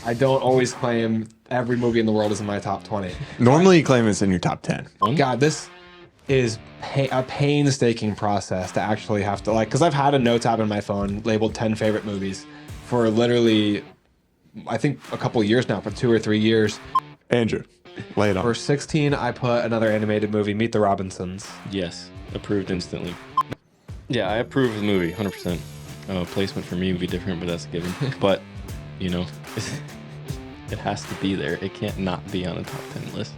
I don't always claim every movie in the world is in my top 20. Normally you claim it's in your top 10. God, this is a painstaking process to actually have to, like, because I've had a notes app in my phone labeled 10 favorite movies for literally, I think a couple years now, for 2 or 3 years. Andrew, lay it on. For 16, I put another animated movie, Meet the Robinsons. Yes, approved instantly. Yeah, I approve of the movie, 100%. Placement for me would be different, but that's a given. But, you know, it has to be there. It can't not be on a top 10 list.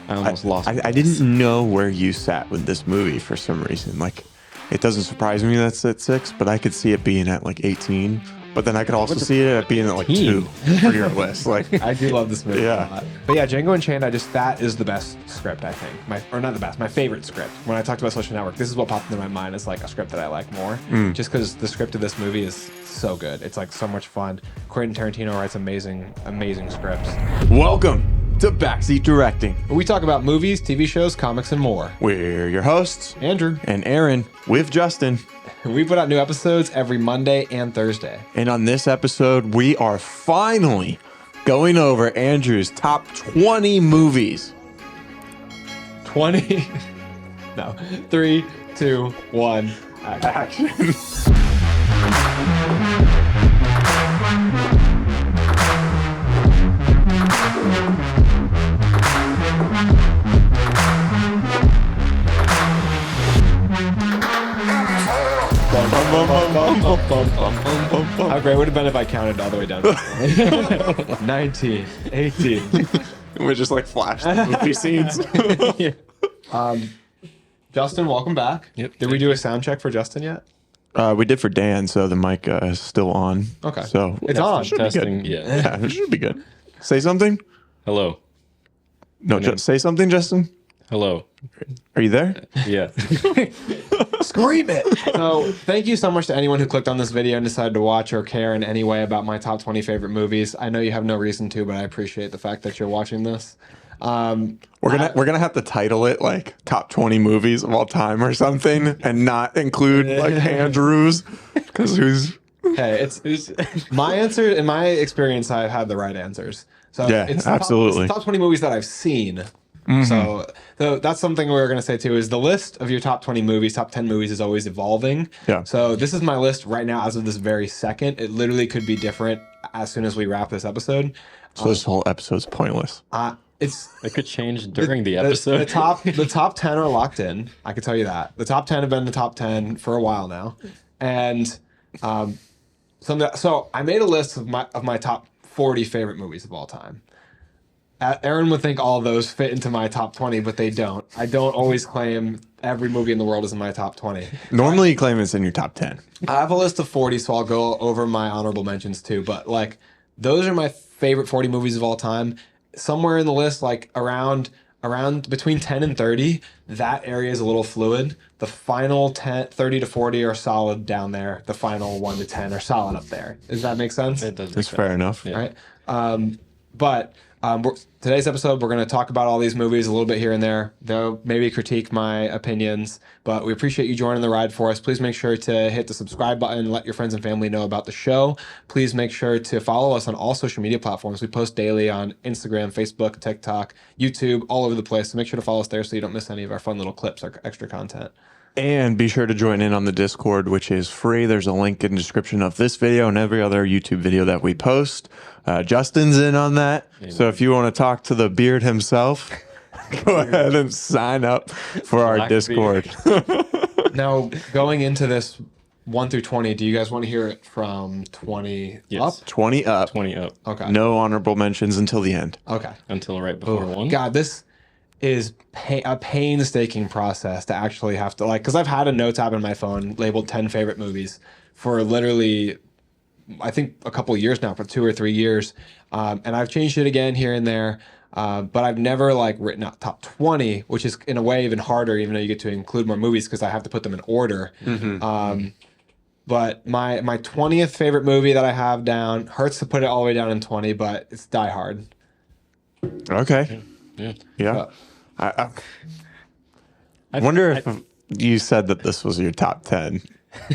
I almost lost. I didn't know where you sat with this movie for some reason. Like, it doesn't surprise me that's at 6, but I could see it being at like 18. But then I could also see it at being at like 2 for your list. Like, I do love this movie Yeah. a lot. But yeah, Django Unchained, that is the best script, I think. Not the best, my favorite script. When I talked about Social Network, this is what popped into my mind as like a script that I like more. Just because the script of this movie is so good. It's like so much fun. Quentin Tarantino writes amazing scripts. welcome to Backseat Directing. We talk about movies, TV shows, comics, and more. We're your hosts, Andrew. and Aaron with Justin. We put out new episodes every Monday and Thursday. And on this episode, we are finally going over Andrew's top 20 movies. 20? No. 3, 2, 1. Action. How great would it have been if I counted all the way down? 19, 18. We just like flash the movie scenes. Justin, welcome back. Yep. Did we do a sound check for Justin yet? We did for Dan, so the mic is still on. Okay. So It's on. Should be Testing, good. yeah. Yeah, it should be good. Say something. Hello. No, say something, Justin. Hello. Are you there? Yeah. Scream it! So, thank you so much to anyone who clicked on this video and decided to watch or care in any way about my top 20 favorite movies. I know you have no reason to, but I appreciate the fact that you're watching this. We're gonna have to title it like top 20 movies of all time or something, and not include like Andrews, because who's Hey, it's my answer. In my experience, I've had the right answers. So Yeah, it's absolutely. It's the top 20 movies that I've seen. So that's something we're going to say too, is the list of your top 20 movies, top 10 movies is always evolving. Yeah. So this is my list right now as of this very second. It literally could be different as soon as we wrap this episode. so this whole episode's pointless. It could change during the episode. The top 10 are locked in. I can tell you that. The top 10 have been the top 10 for a while now. And so I made a list of my top 40 favorite movies of all time. Aaron would think all of those fit into my top 20, but they don't. I don't always claim every movie in the world is in my top 20. Normally you claim it's in your top 10. I have a list of 40, so I'll go over my honorable mentions too. But like, those are my favorite 40 movies of all time. Somewhere in the list, like around between 10 and 30, that area is a little fluid. The final 30 to 40 are solid down there. The final 1 to 10 are solid up there. Does that make sense? It does. That's fair enough. Yeah. Right. But today's episode, we're going to talk about all these movies a little bit here and there. They'll maybe critique my opinions, but we appreciate you joining the ride for us. Please make sure to hit the subscribe button and let your friends and family know about the show. Please make sure to follow us on all social media platforms. We post daily on Instagram, Facebook, TikTok, YouTube, all over the place. So make sure to follow us there so you don't miss any of our fun little clips or extra content. And be sure to join in on the Discord, which is free. There's a link in the description of this video and every other YouTube video that we post. Justin's in on that. So if you want to talk to the beard himself, go ahead and sign up for our Black Discord. Now, going into this 1 through 20, do you guys want to hear it from 20 Yes. up? 20 up. 20 up. Okay. No honorable mentions until the end. Okay. Until right before one. God, this is a painstaking process to actually have to, like, because I've had a notes app in my phone labeled 10 favorite movies for literally, I think, a couple years now, for 2 or 3 years. And I've changed it again here and there. But I've never like written out top 20, which is in a way even harder, even though you get to include more movies because I have to put them in order. But my 20th favorite movie that I have down, hurts to put it all the way down in 20, but it's Die Hard. Okay. Yeah. I wonder if you said that this was your top 10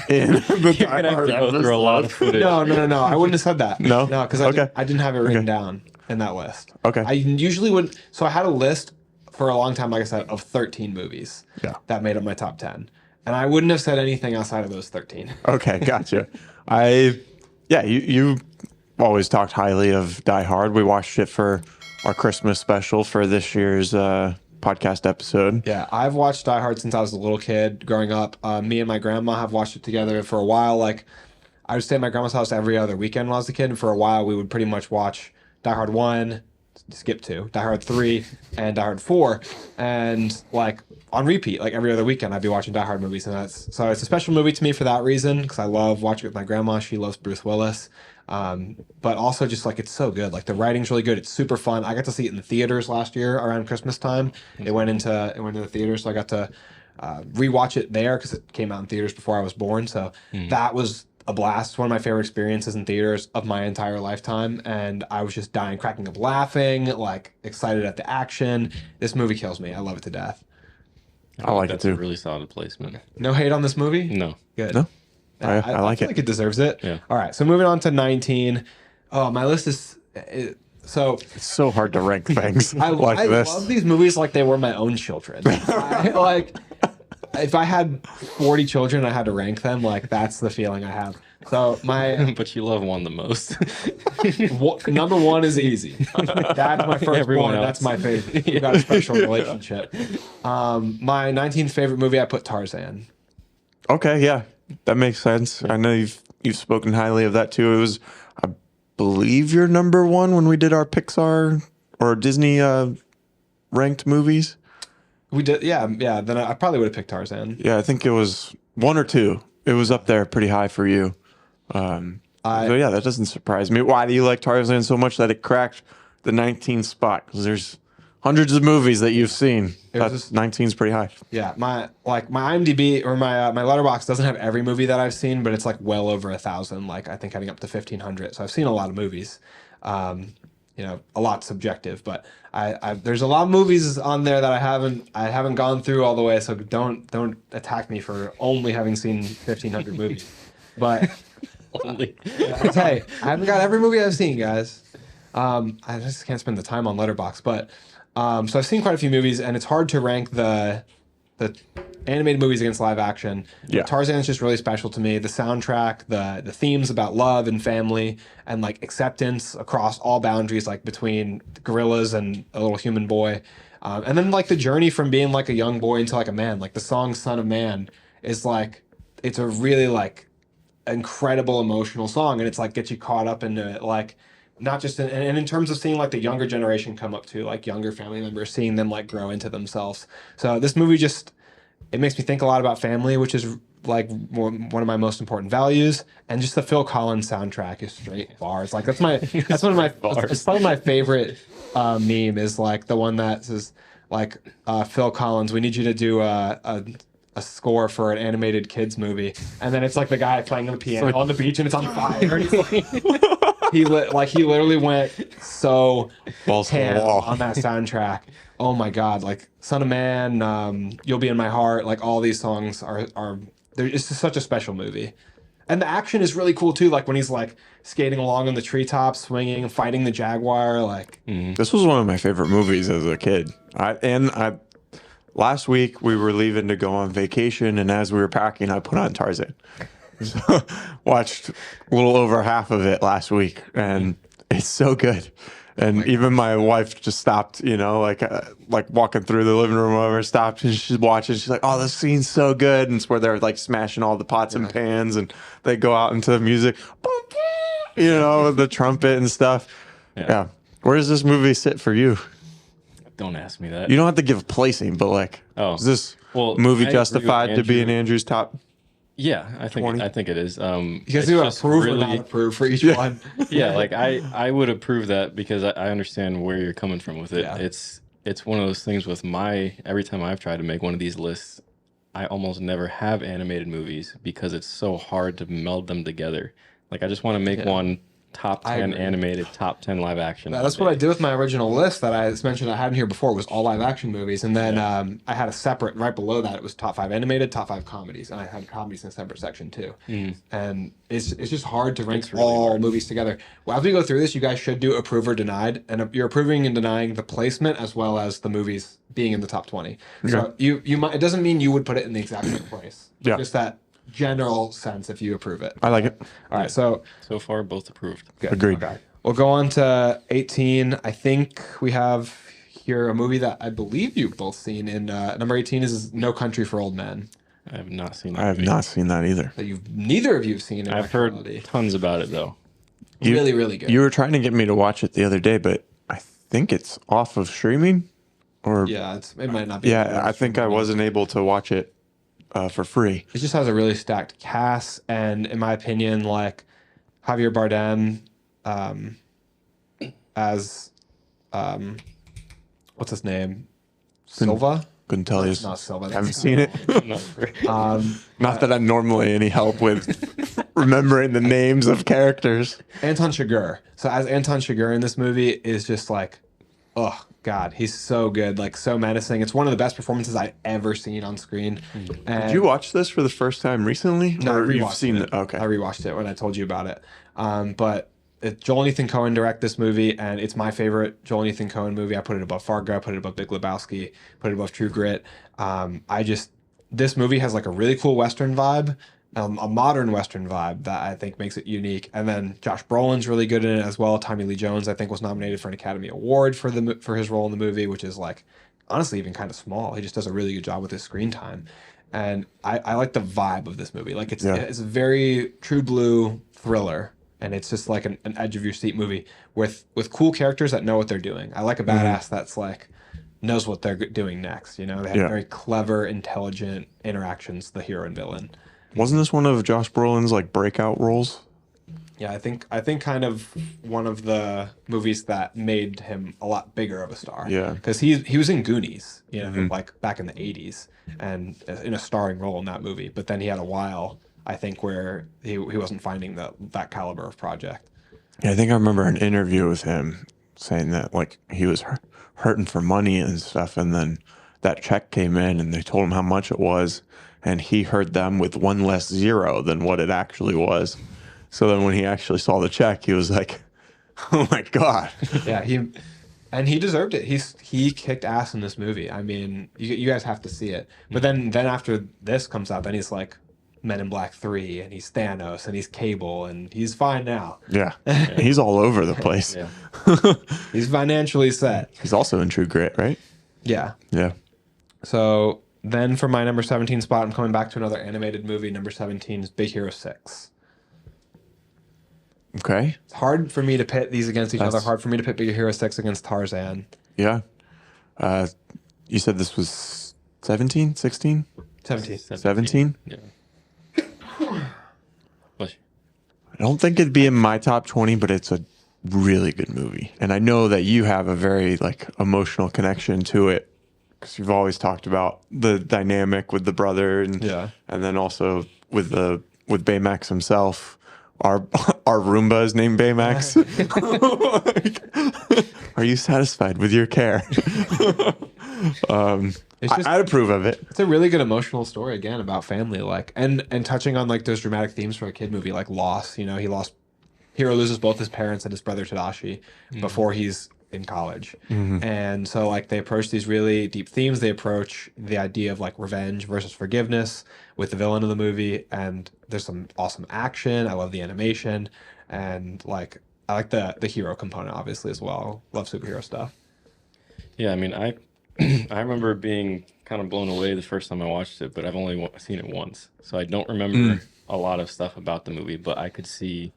in the You're Die gonna have Hard to go through a lot of episode. footage. No. I wouldn't have said that. No? No, because Okay. I didn't have it written Okay. down in that list. Okay. I usually would. So I had a list for a long time, like I said, of 13 movies Yeah. that made up my top 10. And I wouldn't have said anything outside of those 13. Okay, gotcha. You always talked highly of Die Hard. We watched it for our Christmas special for this year's podcast episode. Yeah, I've watched Die Hard since I was a little kid growing up. Me and my grandma have watched it together for a while. Like, I would stay at my grandma's house every other weekend when I was a kid. And for a while, we would pretty much watch Die Hard 1, skip 2, Die Hard 3, and Die Hard 4. And, like, on repeat, like every other weekend, I'd be watching Die Hard movies. And so it's a special movie to me for that reason, because I love watching it with my grandma. She loves Bruce Willis. But also just like it's so good. Like the writing's really good. It's super fun. I got to see it in the theaters last year around Christmas time. It went into the theaters, so I got to rewatch it there because it came out in theaters before I was born. So that was a blast. One of my favorite experiences in theaters of my entire lifetime. And I was just dying, cracking up, laughing, like excited at the action. This movie kills me. I love it to death. I like it That's too. a really solid placement. No hate on this movie? No. Good. No? Yeah, I like feel it. like it deserves it. Yeah. All right. So moving on to 19. Oh, my list is so. It's so hard to rank things I like this. love these movies like they were my own children. Like, if I had 40 children, I had to rank them. Like, that's the feeling I have. So my But you love one the most. number one is easy. That's my first Everyone one. else. That's my favorite. We've got a special relationship. My 19th favorite movie, I put Tarzan. Okay, yeah, that makes sense. I know you've spoken highly of that too. It was, I believe, your number one when we did our Pixar or Disney ranked movies. We did, yeah. Then I probably would have picked Tarzan. Yeah, I think it was one or two. It was up there pretty high for you. So yeah, that doesn't surprise me. Why do you like Tarzan so much that it cracked the 19th spot? Because there's hundreds of movies that you've seen. That's 19's pretty high. Yeah, my IMDb or my Letterboxd doesn't have every movie that I've seen, but it's like well over 1,000. Like I think heading up to 1,500. So I've seen a lot of movies. A lot subjective, but I there's a lot of movies on there that I haven't gone through all the way. So don't attack me for only having seen 1,500 movies. But Only. hey, I haven't got every movie I've seen, guys. I just can't spend the time on Letterboxd, but. So I've seen quite a few movies, and it's hard to rank the animated movies against live action. Yeah. Tarzan is just really special to me. The soundtrack, the themes about love and family, and like acceptance across all boundaries, like between gorillas and a little human boy, and then like the journey from being like a young boy into like a man. Like the song "Son of Man" is like it's a really like incredible emotional song, and it's like gets you caught up into it, like. Not just in terms of seeing like the younger generation come up to like younger family members, seeing them like grow into themselves. So this movie it makes me think a lot about family, which is like one of my most important values. And just the Phil Collins soundtrack is straight bars. Like that's one of my it's probably my favorite meme is like the one that says like Phil Collins, we need you to do a score for an animated kids movie, and then it's like the guy playing on the piano on the beach and it's on fire. And he's like, he literally went so Balls to the ham wall. on that soundtrack. Oh my god! Like "Son of Man," "You'll Be in My Heart," like all these songs are it's just such a special movie, and the action is really cool too. Like when he's like skating along on the treetops, swinging, fighting the jaguar. Like This was one of my favorite movies as a kid. Last week we were leaving to go on vacation, and as we were packing, I put on Tarzan. So, watched a little over half of it last week, and it's so good. And even my wife just stopped, like walking through the living room over, stopped, and she's watching. She's like, "Oh, this scene's so good!" And it's where they're like smashing all the pots and pans, and they go out into the music, with the trumpet and stuff. Yeah. Where does this movie sit for you? Don't ask me that. You don't have to give a placing, but like, is this movie I agree justified with to be in Andrew. Andrew's top? Yeah, I 20? think it is. you guys do approve or not approve for each one. Yeah, like I would approve that because I understand where you're coming from with it. Yeah. It's one of those things with every time I've tried to make one of these lists, I almost never have animated movies because it's so hard to meld them together. Like I just want to make one top I 10 agree. animated, top 10 live action. That's what I did with my original list that I mentioned I had in here before was all live action movies, and then I had a separate right below that. It was top 5 animated, top 5 comedies, and I had comedies in a separate section too. And it's just hard to rank really all hard. movies together. Well, as we go through this, you guys should do approve or denied, and you're approving and denying the placement as well as the movies being in the top 20. So you might. It doesn't mean you would put it in the exact same place. Yeah. Just that general sense if you approve it. I like it. All right, so So far, both approved. good. Agreed. Okay. We'll go on to 18. I think we have here a movie that I believe you've both seen. In number 18 is No Country for Old Men. I have not seen that. I have movie. not seen that either. That neither of you have seen. In I've heard actuality. tons about it though. Really, really good. You were trying to get me to watch it the other day, but I think it's off of streaming. Or Yeah, it might not be. yeah, I think I wasn't able to watch it for free. It just has a really stacked cast, and in my opinion, like Javier Bardem as what's his name? Silva? Couldn't tell you. It's not Silva. Haven't That's seen it. Not that I'm normally any help with remembering the names of characters. Anton Chigurh. So as Anton Chigurh in this movie is just like, oh God, he's so good, like so menacing. It's one of the best performances I've ever seen on screen. And Did you watch this for the first time recently? No, I Or you've rewatched seen it. it. Okay. I rewatched it when I told you about it. But Joel and Ethan Coen direct this movie, and it's my favorite Joel and Ethan Coen movie. I put it above Fargo, I put it above Big Lebowski, put it above True Grit. This movie has like a really cool Western vibe, a modern Western vibe that I think makes it unique. And then Josh Brolin's really good in it as well. Tommy Lee Jones, I think, was nominated for an Academy Award for his role in the movie, which is like honestly even kind of small. He just does a really good job with his screen time. And I like the vibe of this movie. Like it's a very true blue thriller. And it's just like an edge of your seat movie with cool characters that know what they're doing. I like a badass that's like knows what they're doing next. You know, they have very clever, intelligent interactions. The hero and villain. Wasn't this one of Josh Brolin's like breakout roles? Yeah, I think kind of one of the movies that made him a lot bigger of a star. Yeah. because he was in Goonies, you know, like back in the '80s, and in a starring role in that movie. But then he had a while, I think, where he wasn't finding that caliber of project. Yeah, I think I remember an interview with him saying that like he was hurting for money and stuff, and then that check came in and they told him how much it was, and he heard them with one less zero than what it actually was. So then when he actually saw the check, he was like, "Oh my God!" Yeah, he deserved it. He kicked ass in this movie. I mean, you guys have to see it. But then after this comes out, then he's like Men in Black 3, and he's Thanos, and he's Cable, and he's fine now. Yeah, he's all over the place. Yeah. He's financially set. He's also in True Grit, right? Yeah. Yeah. So then for my number 17 spot, I'm coming back to another animated movie. Number 17 is Big Hero 6. Okay. It's hard for me to pit these against each other. Hard for me to pit Big Hero 6 against Tarzan. Yeah. You said this was 17, 16? 17. 17? Yeah. Bless you. I don't think it'd be in my top 20, but it's a really good movie. And I know that you have a very like emotional connection to it because you've always talked about the dynamic with the brother and then also with Baymax himself. Our Roomba is named Baymax. Are you satisfied with your care? I'd approve of it. It's a really good emotional story again about family, like and touching on like those dramatic themes for a kid movie, like loss. You know, Hero loses both his parents and his brother Tadashi before he's in college, and so like they approach these really deep themes. They approach the idea of like revenge versus forgiveness with the villain of the movie, and there's some awesome action. I love the animation, and like I like the hero component obviously as well. Love superhero stuff. Yeah, I mean, I remember being kind of blown away the first time I watched it, but I've only seen it once, so I don't remember a lot of stuff about the movie. But I could see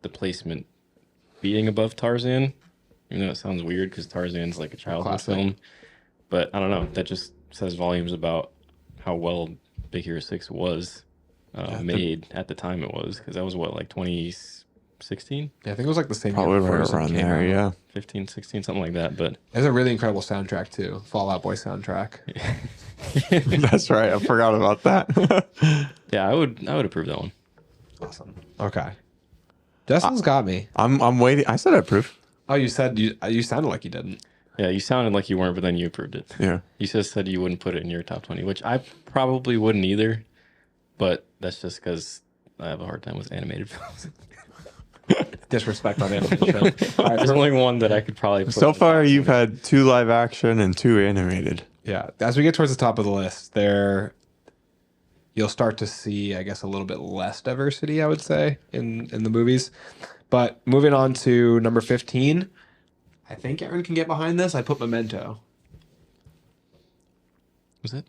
the placement being above Tarzan, even though it sounds weird because Tarzan's like a childhood film. But I don't know. That just says volumes about how well Big Hero 6 was made at the time it was, because that was what, like 2016? Yeah, I think it was like the same Probably year before right this one around came there, out. yeah. 15, 16, something like that. But It's a really incredible soundtrack too. Fall Out Boy soundtrack. That's right. I forgot about that. yeah, I would approve that one. Awesome. Okay. Justin's got me. I'm waiting. I said I approve. Oh, you said you sounded like you didn't. Yeah, you sounded like you weren't, but then you approved it. Yeah. You just said you wouldn't put it in your top 20, which I probably wouldn't either. But that's just because I have a hard time with animated films. Disrespect on animation. All right, There's only one that I could probably put So in the far, top you've 20. had 2 live action and 2 animated. yeah. As we get towards the top of the list, you'll start to see, I guess, a little bit less diversity, I would say, in the movies. But moving on to number 15, I think Aaron can get behind this. I put Memento. Was it?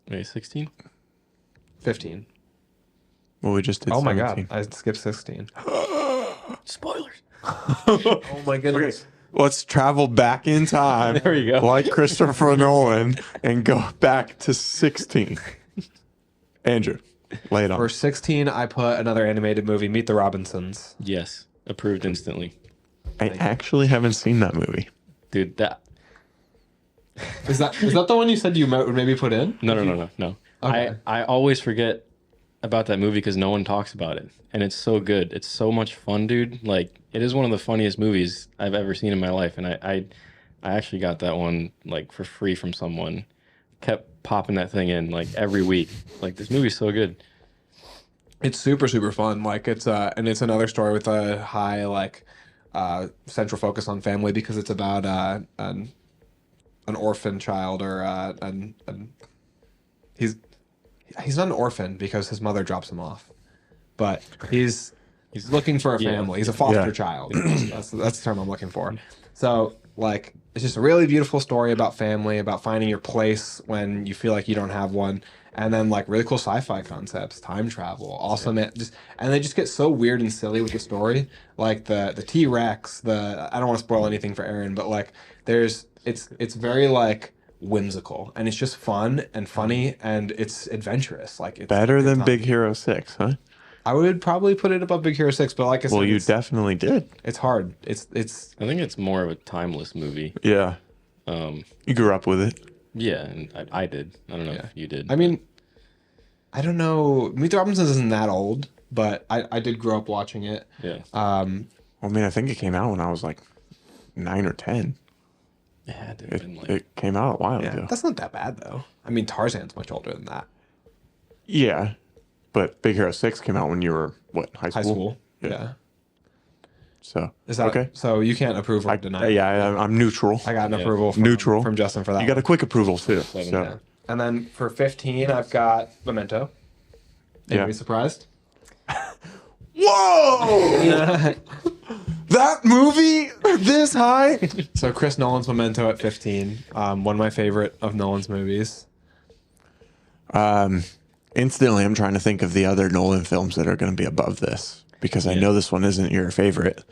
Wait, 16? 15. Well, we just did. Oh my 17. god, I skipped 16. Spoilers. Oh my goodness. Let's travel back in time. There we go. Like Christopher Nolan and go back to 16. Andrew, lay it on. For 16, I put another animated movie, Meet the Robinsons. Yes, approved instantly. I actually haven't seen that movie. Dude, that... Is that the one you said you would maybe put in? No. Okay. I always forget about that movie because no one talks about it. And it's so good. It's so much fun, dude. Like, it is one of the funniest movies I've ever seen in my life. And I actually got that one, like, for free from someone. Kept popping that thing in, like, every week. Like, this movie's so good. It's super, super fun. Like, it's another story with a high, like, central focus on family because it's about an orphan child or he's not an orphan because his mother drops him off, but he's looking for a Yeah. family. He's a foster Yeah. child. That's the term I'm looking for. So like it's just a really beautiful story about family, about finding your place when you feel like you don't have one, and then like really cool sci-fi concepts, time travel, awesome. And they just get so weird and silly with the story, like the T-Rex. I don't want to spoil anything for Aaron, but like it's very like whimsical and it's just fun and funny and it's adventurous. Like it's Better than not- Big Hero 6, huh? I would probably put it above Big Hero 6, but like I said, Well, you it's, definitely did. it's hard. It's I think it's more of a timeless movie. Yeah. You grew up with it. Yeah, and I did. I don't know Yeah. if you did. I mean, I don't know. Meet the Robinsons isn't that old, but I did grow up watching it. Yeah. I mean, I think it came out when I was like 9 or 10. It had to have been like... It came out a while Yeah, ago. that's not that bad though. I mean, Tarzan's much older than that. Yeah. But Big Hero 6 came out when you were, what, high school? High school. Yeah. Yeah. So, Is that okay. So you can't approve or deny. I'm neutral. I got an Yeah. approval Neutral. from Justin for that. You got a quick approval, too. Seven, So, Yeah. And then for 15, I've got Memento. Anybody Yeah. surprised? Whoa! That movie this high? So Chris Nolan's Memento at 15. One of my favorite of Nolan's movies. Instantly, I'm trying to think of the other Nolan films that are going to be above this because I know this one isn't your favorite.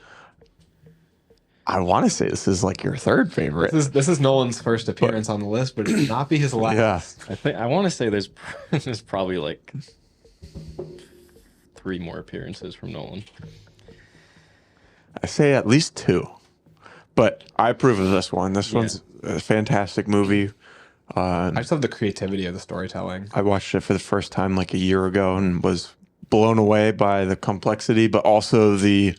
I want to say this is like your third favorite. This is Nolan's first appearance on the list, but it will not be his last. Yeah. I want to say there's probably like 3 more appearances from Nolan. I say at least 2. But I approve of this one. This one's a fantastic movie. I just love the creativity of the storytelling. I watched it for the first time like a year ago and was blown away by the complexity, but also the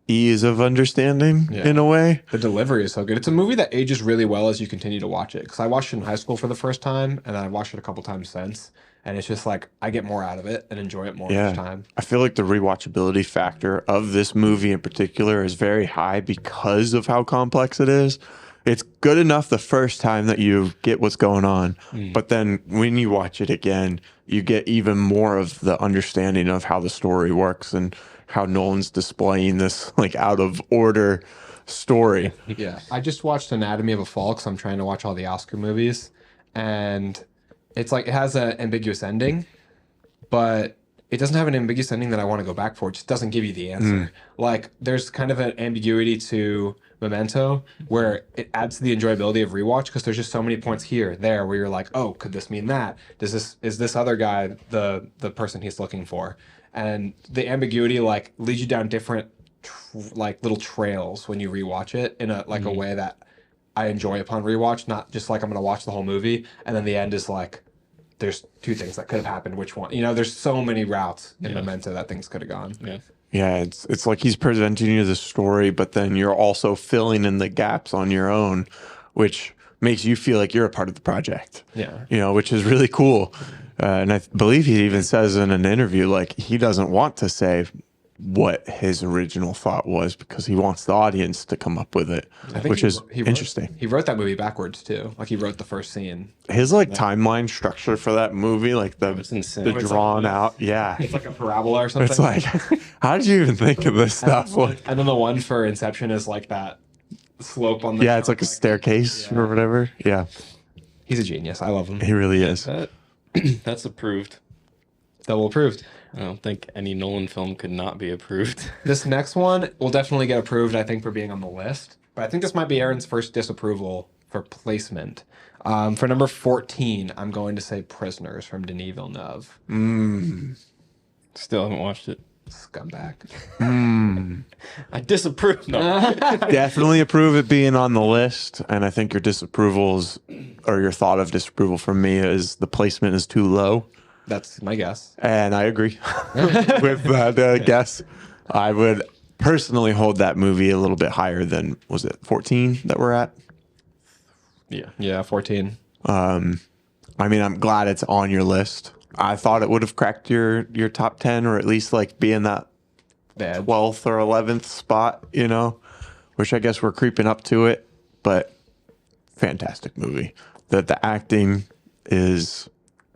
ease of understanding in a way. The delivery is so good. It's a movie that ages really well as you continue to watch it. Because I watched it in high school for the first time, and then I watched it a couple times since. And it's just like I get more out of it and enjoy it more each time. I feel like the rewatchability factor of this movie in particular is very high because of how complex it is. It's good enough the first time that you get what's going on, but then when you watch it again, you get even more of the understanding of how the story works and how Nolan's displaying this like out of order story. Yeah. I just watched Anatomy of a Fall because I'm trying to watch all the Oscar movies. And it's like it has an ambiguous ending, but it doesn't have an ambiguous ending that I want to go back for. It just doesn't give you the answer. Like there's kind of an ambiguity to Memento where it adds to the enjoyability of rewatch because there's just so many points here, there where you're like, oh, could this mean that? Is this other guy the person he's looking for? And the ambiguity like leads you down different like little trails when you rewatch it in a like a way that I enjoy upon rewatch, not just like I'm gonna watch the whole movie and then the end is like there's 2 things that could have happened. Which one? You know, there's so many routes in Memento that things could have gone. Yeah. Yeah, it's like he's presenting you the story, but then you're also filling in the gaps on your own, which makes you feel like you're a part of the project. Yeah. You know, which is really cool. And I believe he even says in an interview, like, he doesn't want to say what his original thought was because he wants the audience to come up with it, which is interesting. He wrote that movie backwards too. Like he wrote the first scene. His like timeline structure for that movie, like It's insane. the drawn out, yeah. It's like a parabola or something. It's like, how did you even think of this stuff? And then the one for Inception is like that slope on the. Yeah, it's like a staircase or whatever. Yeah, He's a genius. I love him. he really is. That's approved. Double approved. I don't think any Nolan film could not be approved. This next one will definitely get approved, I think, for being on the list. But I think this might be Aaron's first disapproval for placement. For number 14, I'm going to say Prisoners from Denis Villeneuve. Still haven't watched it. Scumbag. I disapprove. No. Definitely approve it being on the list. And I think your disapprovals or your thought of disapproval from me is the placement is too low. That's my guess. And I agree with that guess. I would personally hold that movie a little bit higher than, was it 14 that we're at? Yeah, 14. I mean, I'm glad it's on your list. I thought it would have cracked your top 10 or at least like be in that Bad. 12th or 11th spot, you know, which I guess we're creeping up to it, but fantastic movie. The acting is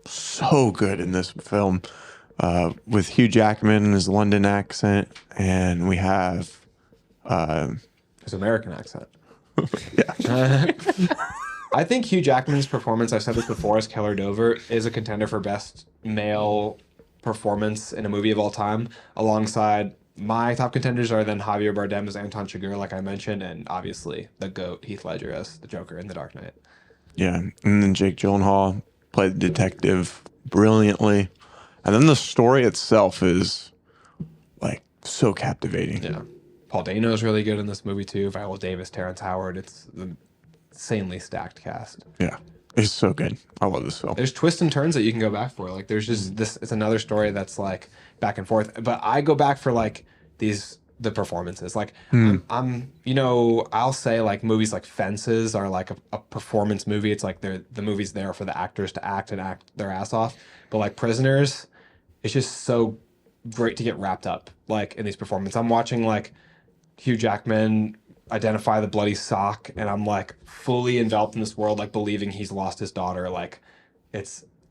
so good in this film with Hugh Jackman and his London accent, and we have His American accent. yeah. I think Hugh Jackman's performance, I've said this before, as Keller Dover, is a contender for best male performance in a movie of all time. Alongside my top contenders are then Javier Bardem as Anton Chigurh, like I mentioned, and obviously the GOAT Heath Ledger as the Joker in The Dark Knight. Yeah, and then Jake Gyllenhaal played the detective brilliantly, and then the story itself is like so captivating. Yeah. Paul Dano is really good in this movie too. Viola Davis, Terrence Howard. It's an insanely stacked cast. Yeah, it's so good. I love this film. There's twists and turns that you can go back for. Like there's just this. It's another story that's like back and forth. But I go back for like the performances. Like I'm I'll say like movies like Fences are like a performance movie. It's like the movie's there for the actors to act and act their ass off. But like Prisoners, it's just so great to get wrapped up like in these performances. I'm watching like Hugh Jackman identify the bloody sock, and I'm like fully enveloped in this world, like believing he's lost his daughter. Like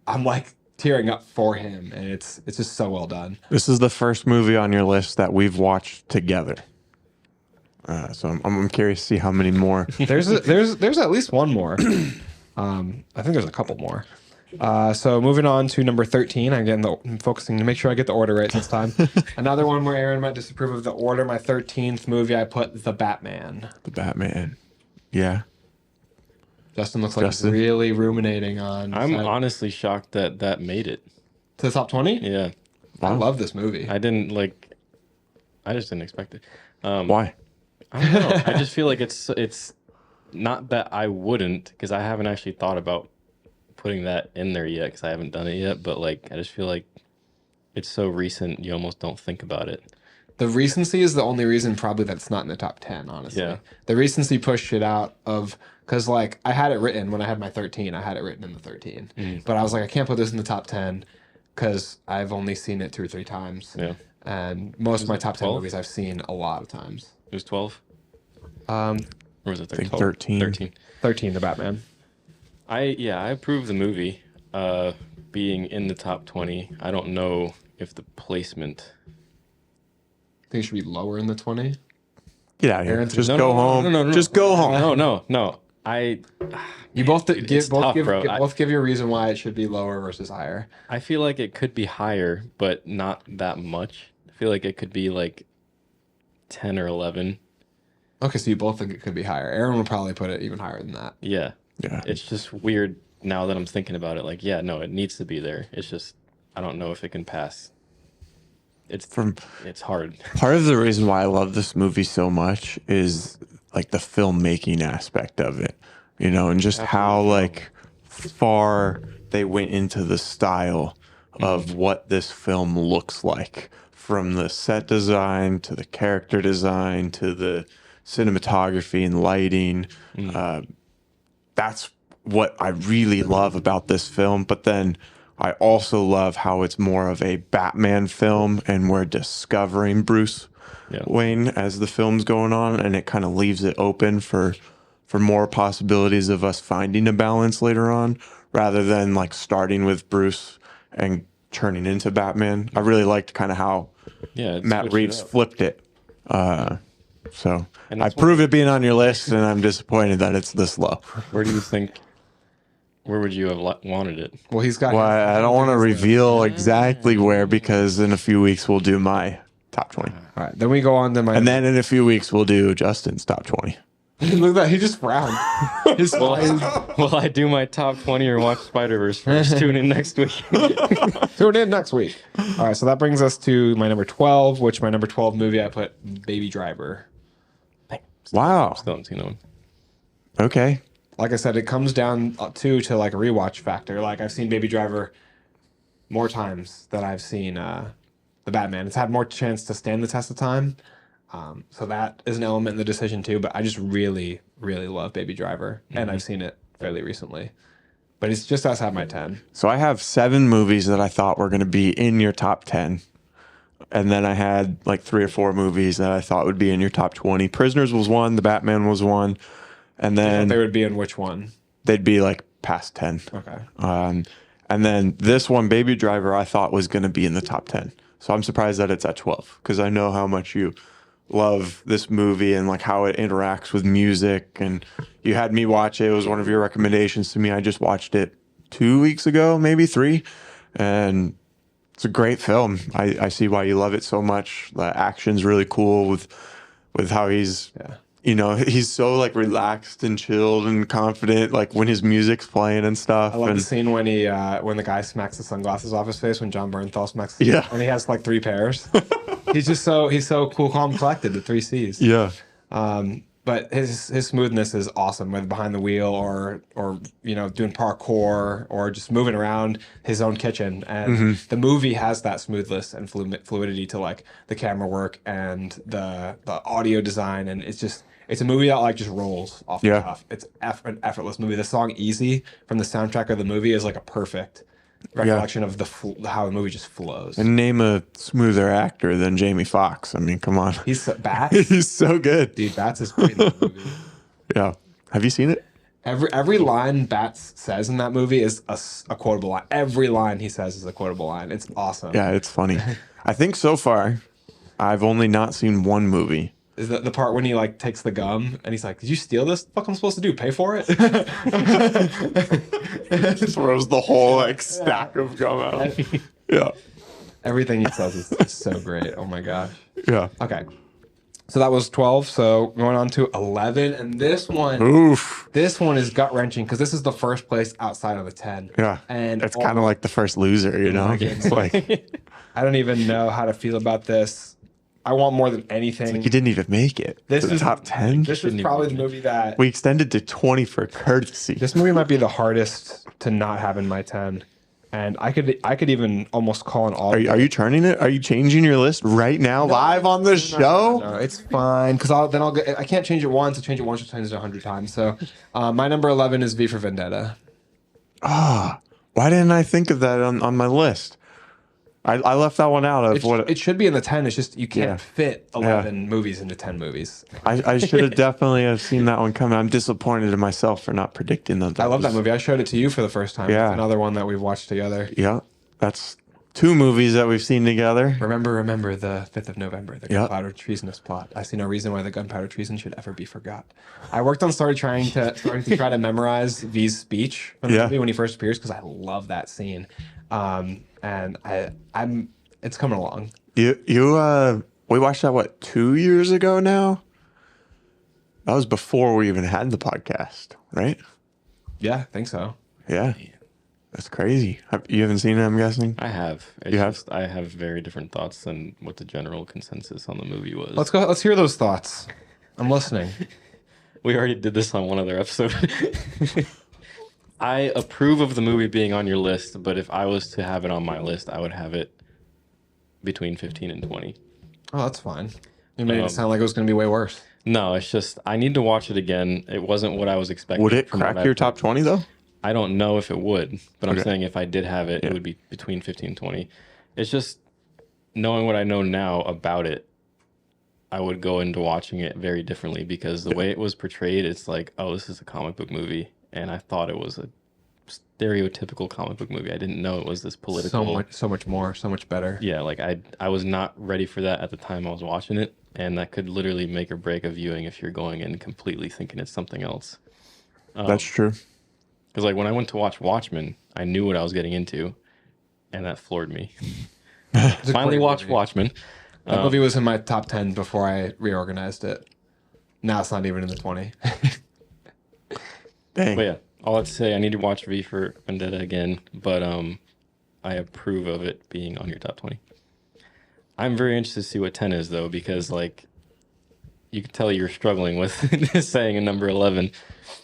I'm like tearing up for him, and it's just so well done. This is the first movie on your list that we've watched together. So I'm curious to see how many more. There's at least one more. I think there's a couple more. So moving on to number 13, I'm focusing to make sure I get the order right this time. Another one where Aaron might disapprove of the order. My 13th movie, I put The Batman. The Batman. Yeah. Justin looks like he's really ruminating on. I'm honestly shocked that made it to the top 20. Yeah, I love this movie. I just didn't expect it. Why? I don't know. I just feel like it's not that I wouldn't, because I haven't actually thought about putting that in there yet, because I haven't done it yet. But like, I just feel like it's so recent, you almost don't think about it. The recency is the only reason probably that it's not in the top 10, honestly. Yeah. The recency pushed it out of, because like I had it written when I had my 13, I had it written in the 13. But I was like, I can't put this in the top 10 because I've only seen it 2 or 3 times. Yeah. And most of my top 10 12? movies I've seen a lot of times. It was 12? Um, Or was it I 13? think 13. 13. 13, The Batman. I approve the movie being in the top 20. I don't know if the placement. I think it should be lower in the 20. Get out of here. Aaron's- Just No, go no, home. no. Just go home. No. You both it's tough, bro. both give your reason why it should be lower versus higher. I feel like it could be higher, but not that much. I feel like it could be like 10 or 11. Okay, so you both think it could be higher. Aaron would probably put it even higher than that. Yeah. Yeah. It's just weird now that I'm thinking about it. Like, yeah, no, it needs to be there. It's just, I don't know if it can pass. It's hard. Part of the reason why I love this movie so much is like the filmmaking aspect of it, you know, and just how like far they went into the style of what this film looks like from the set design to the character design to the cinematography and lighting. That's what I really love about this film. But then I also love how it's more of a Batman film and we're discovering Bruce Wayne as the film's going on, and it kind of leaves it open for more possibilities of us finding a balance later on rather than like starting with Bruce and turning into Batman. I really liked kind of how Matt Reeves flipped it. So I approve it being on your list, and I'm disappointed that it's this low. Where would you have wanted it? Well, he's got. Well, I don't want to reveal exactly where, because in a few weeks we'll do my top 20. All right, then we go on to my. And then in a few weeks we'll do Justin's top 20. Look at that. He just frowned. Will I do my top 20 or watch Spider-Verse first? Tune in next week. Tune in next week. All right, so that brings us to my number 12, which my number 12 movie I put Baby Driver. Wow. Still haven't seen that one. Okay. Like I said, it comes down to like a rewatch factor. Like I've seen Baby Driver more times than I've seen the Batman. It's had more chance to stand the test of time. So that is an element in the decision too, but I just really, really love Baby Driver, and I've seen it fairly recently. But it's just outside my 10. So I have 7 movies that I thought were going to be in your top 10. And then I had like 3 or 4 movies that I thought would be in your top 20. Prisoners was one, The Batman was one, and then They would be in which one? they'd be like past 10. Okay. And then this one, Baby Driver, I thought was going to be in the top 10. So I'm surprised that it's at 12, because I know how much you love this movie and like how it interacts with music. And you had me watch it. It was one of your recommendations to me. I just watched it 2 weeks ago, maybe 3. And it's a great film. I see why you love it so much. The action's really cool with how he's, you know, he's so like relaxed and chilled and confident, like when his music's playing and stuff. I love the scene when when the guy smacks the sunglasses off his face, when John Bernthal smacks and he has like 3 pairs. He's so cool, calm, collected, the 3 C's. Yeah. But his smoothness is awesome, whether behind the wheel or you know, doing parkour or just moving around his own kitchen. And the movie has that smoothness and fluidity to like the camera work and the audio design, and it's a movie that like just rolls off the cuff. It's an effortless movie. The song "Easy" from the soundtrack of the movie is like a perfect recollection of how the movie just flows. And name a smoother actor than Jamie Foxx. I mean, come on. He's Bats. He's so good. Dude, Bats is great in that movie. Yeah. Have you seen it? Every line Bats says in that movie is a quotable line. Every line he says is a quotable line. It's awesome. Yeah, it's funny. I think so far I've only not seen one movie. Is that the part when he like takes the gum and he's like, "Did you steal this? What the fuck I'm supposed to do? Pay for it?" Throws the whole like stack of gum out. Yeah. Everything he says is so great. Oh my gosh. Yeah. Okay. So that was 12. So going on to 11, and this one is gut wrenching because this is the first place outside of the 10. Yeah. And it's kind of like the first loser, you know? It's like I don't even know how to feel about this. I want more than anything. you didn't even make it. This to is the top 10. This is probably the movie that We extended to 20 for courtesy. this movie might be the hardest to not have in my 10. And I could even almost call an all. Are you turning it? Are you changing your list right now, live on the show? No, it's fine because I can't change it once. I change it once, I change it 100 times. So my number 11 is V for Vendetta. Why didn't I think of that on my list? I left that one out of It should be in the 10. It's just you can't fit 11 movies into 10 movies. I should have definitely have seen that one coming. I'm disappointed in myself for not predicting that. I love that movie. I showed it to you for the first time. Yeah. It's another one that we've watched together. Yeah, that's 2 movies that we've seen together. Remember the 5th of November, the gunpowder treasonous plot. I see no reason why the gunpowder treason should ever be forgot. I worked on starting to try to memorize V's speech from the movie when he first appears because I love that scene. And it's coming along. We watched that 2 years ago now? That was before we even had the podcast, right? Yeah, I think so. Yeah. That's crazy. You haven't seen it, I'm guessing? I have. I have very different thoughts than what the general consensus on the movie was. Let's go. Let's hear those thoughts. I'm listening. We already did this on one other episode. I approve of the movie being on your list, but if I was to have it on my list, I would have it between 15 and 20. Oh, that's fine. You made it sound like it was going to be way worse. No, it's just I need to watch it again. It wasn't what I was expecting. Would it from what crack your top 20 though? I don't know if it would, but I'm Okay. saying if I did have it, it would be between 15 and 20. It's just knowing what I know now about it, I would go into watching it very differently because the way it was portrayed, it's like, oh, this is a comic book movie. And I thought it was a stereotypical comic book movie. I didn't know it was this political. So much more, so much better. Yeah, like I was not ready for that at the time I was watching it. And that could literally make or break a viewing if you're going in completely thinking it's something else. That's true. Because like when I went to watch Watchmen, I knew what I was getting into, and that floored me. Finally watched Watchmen. That movie was in my top 10 before I reorganized it. Now it's not even in the 20. Dang. But yeah, all I have to say, I need to watch V for Vendetta again, but I approve of it being on your top 20. I'm very interested to see what 10 is though, because like you could tell you're struggling with saying a number 11.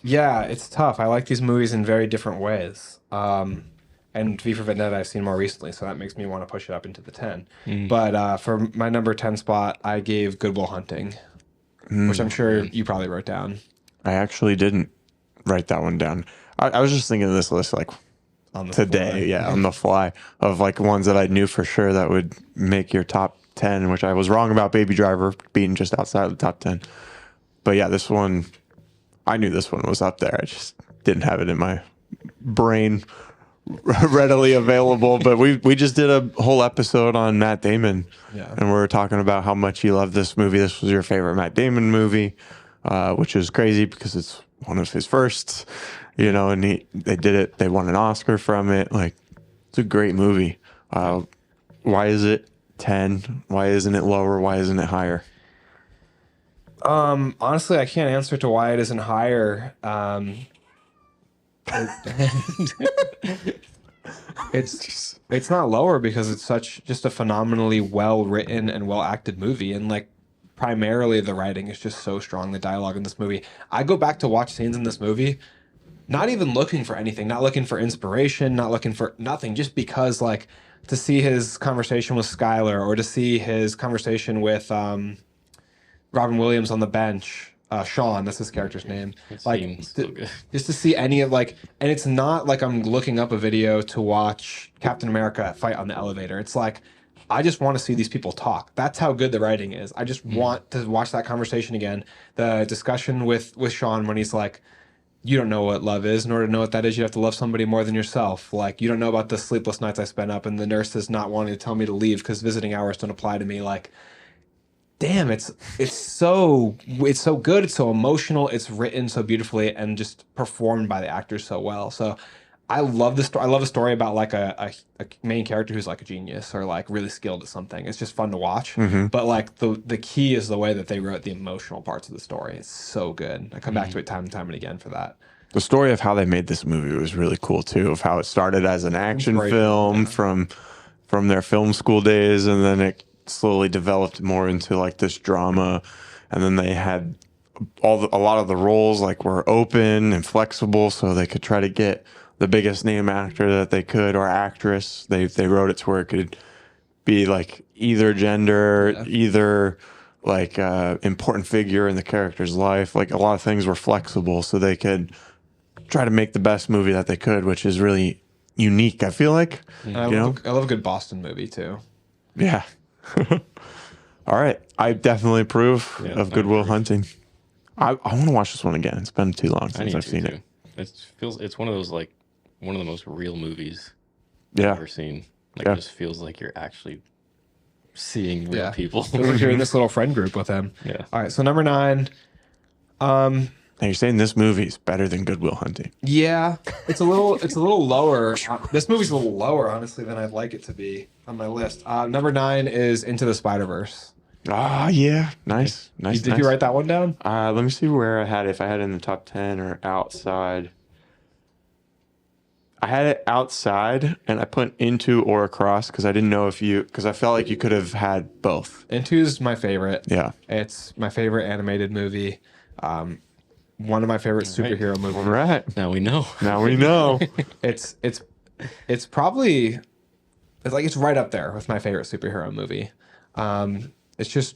Yeah, it's tough. I like these movies in very different ways. And V for Vendetta I've seen more recently, so that makes me want to push it up into the 10. But for my number 10 spot, I gave Good Will Hunting, which I'm sure you probably wrote down. I actually didn't write that one down. I was just thinking of this list like On the today, on the fly, of like ones that I knew for sure that would make your top 10, which I was wrong about Baby Driver being just outside of the top 10. But yeah, this one, I knew this one was up there. I just didn't have it in my brain readily available. But we just did a whole episode on Matt Damon, and we were talking about how much he loved this movie. This was your favorite Matt Damon movie, which is crazy because it's one of his firsts, you know, and they did it. They won an Oscar from it. Like, it's a great movie. Why is it 10? Why isn't it lower? Why isn't it higher? Honestly, I can't answer to why it isn't higher. It's not lower because it's such just a phenomenally well written and well acted movie, and like primarily the writing is just so strong. The dialogue in this movie, I go back to watch scenes in this movie, not even looking for anything, not looking for inspiration, not looking for nothing, just because like to see his conversation with Skylar or to see his conversation with Robin Williams on the bench. Sean, that's his character's name. Like, just to see any of like, and it's not like I'm looking up a video to watch Captain America fight on the elevator. It's like, I just want to see these people talk. That's how good the writing is. I just want to watch that conversation again. The discussion with Sean when he's like, you don't know what love is. In order to know what that is, you have to love somebody more than yourself. Like, you don't know about the sleepless nights I spent up and the nurses not wanting to tell me to leave because visiting hours don't apply to me. Like, damn, it's so good. It's so emotional. It's written so beautifully and just performed by the actors so well. So I love this story. I love a story about like a main character who's like a genius or like really skilled at something. It's just fun to watch. But like the key is the way that they wrote the emotional parts of the story. It's so good. I come back to it time and time and again for that. The story of how they made this movie was really cool too, of how it started as an action film from their film school days, and then it slowly developed more into like this drama, and then they had a lot of the roles like were open and flexible, so they could try to get the biggest name actor that they could or actress. They wrote it to where it could be like either gender, either like important figure in the character's life. Like a lot of things were flexible, so they could try to make the best movie that they could, which is really unique, I feel like. And I love a good Boston movie too. Yeah. All right. I definitely approve of Good Will Hunting. I want to watch this one again. It's been too long since I've seen it. It's one of those like one of the most real movies Yeah. I've ever seen. Like it just feels like you're actually seeing real people. Feels like you're in this little friend group with him. Yeah. All right. So number 9. Now you're saying this movie is better than Good Will Hunting. Yeah, it's a little lower. This movie's a little lower, honestly, than I'd like it to be on my list. Number 9 is Into the Spider-Verse. Ah, yeah. Nice. Did you write that one down? Let me see where I had it. If I had it in the top 10 or outside. I had it outside, and I put Into or Across because I didn't know because I felt like you could have had both. Into's my favorite. Yeah. It's my favorite animated movie. One of my favorite superhero movies. All right. Now we know. Now we know. It's probably it's right up there with my favorite superhero movie. It's just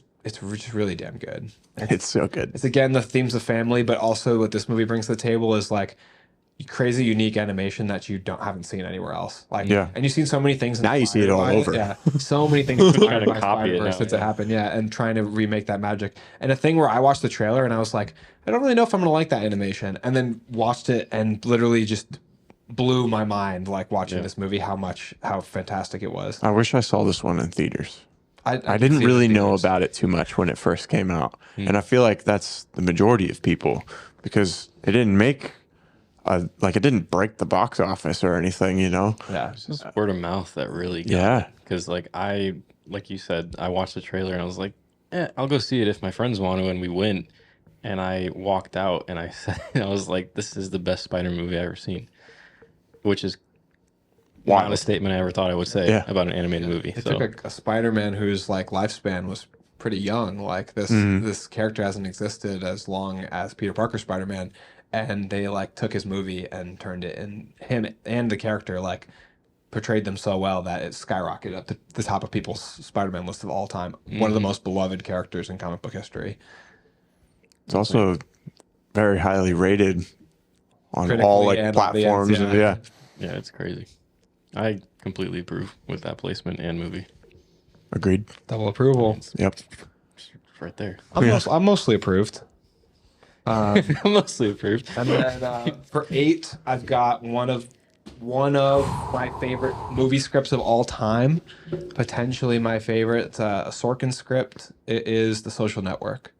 really damn good. It's so good. It's again the themes of family, but also what this movie brings to the table is like crazy unique animation that you haven't seen anywhere else. Like, Yeah. and you've seen so many things. Now you see it all inspired by over. Yeah, so many things inspired by copy it Spider-Verse now, since yeah. it happened. Yeah, and trying to remake that magic. And a thing where I watched the trailer and I was like, I don't really know if I'm gonna like that animation, and then watched it and literally just blew my mind. Like watching this movie, how fantastic it was. I wish I saw this one in theaters. I didn't didn't see it in really know theaters. about it too much when it first came out. And I feel like that's the majority of people because it didn't make like it didn't break the box office or anything, you know? Yeah, It's just word of mouth that really got Yeah. Because like you said, I watched the trailer and I was like, I'll go see it if my friends want to, and we went. And I walked out and I said, I was like, this is the best Spider movie I've ever seen, which is not a statement I ever thought I would say about an animated movie. It So took a Spider-Man whose like lifespan was pretty young. Like this character hasn't existed as long as Peter Parker Spider-Man, and they like took his movie and turned it, and him and the character like portrayed them so well that it skyrocketed up to the top of people's Spider-Man list of all time. One of the most beloved characters in comic book history. It's also very highly rated on Critically all like and platforms. audience, And yeah. yeah, it's crazy. I completely approve with that placement and movie. Agreed. Double approval. Yep. It's right there. I'm mostly approved. Mostly approved. And then for 8, I've got one of my favorite movie scripts of all time, potentially my favorite Sorkin script. It is The Social Network.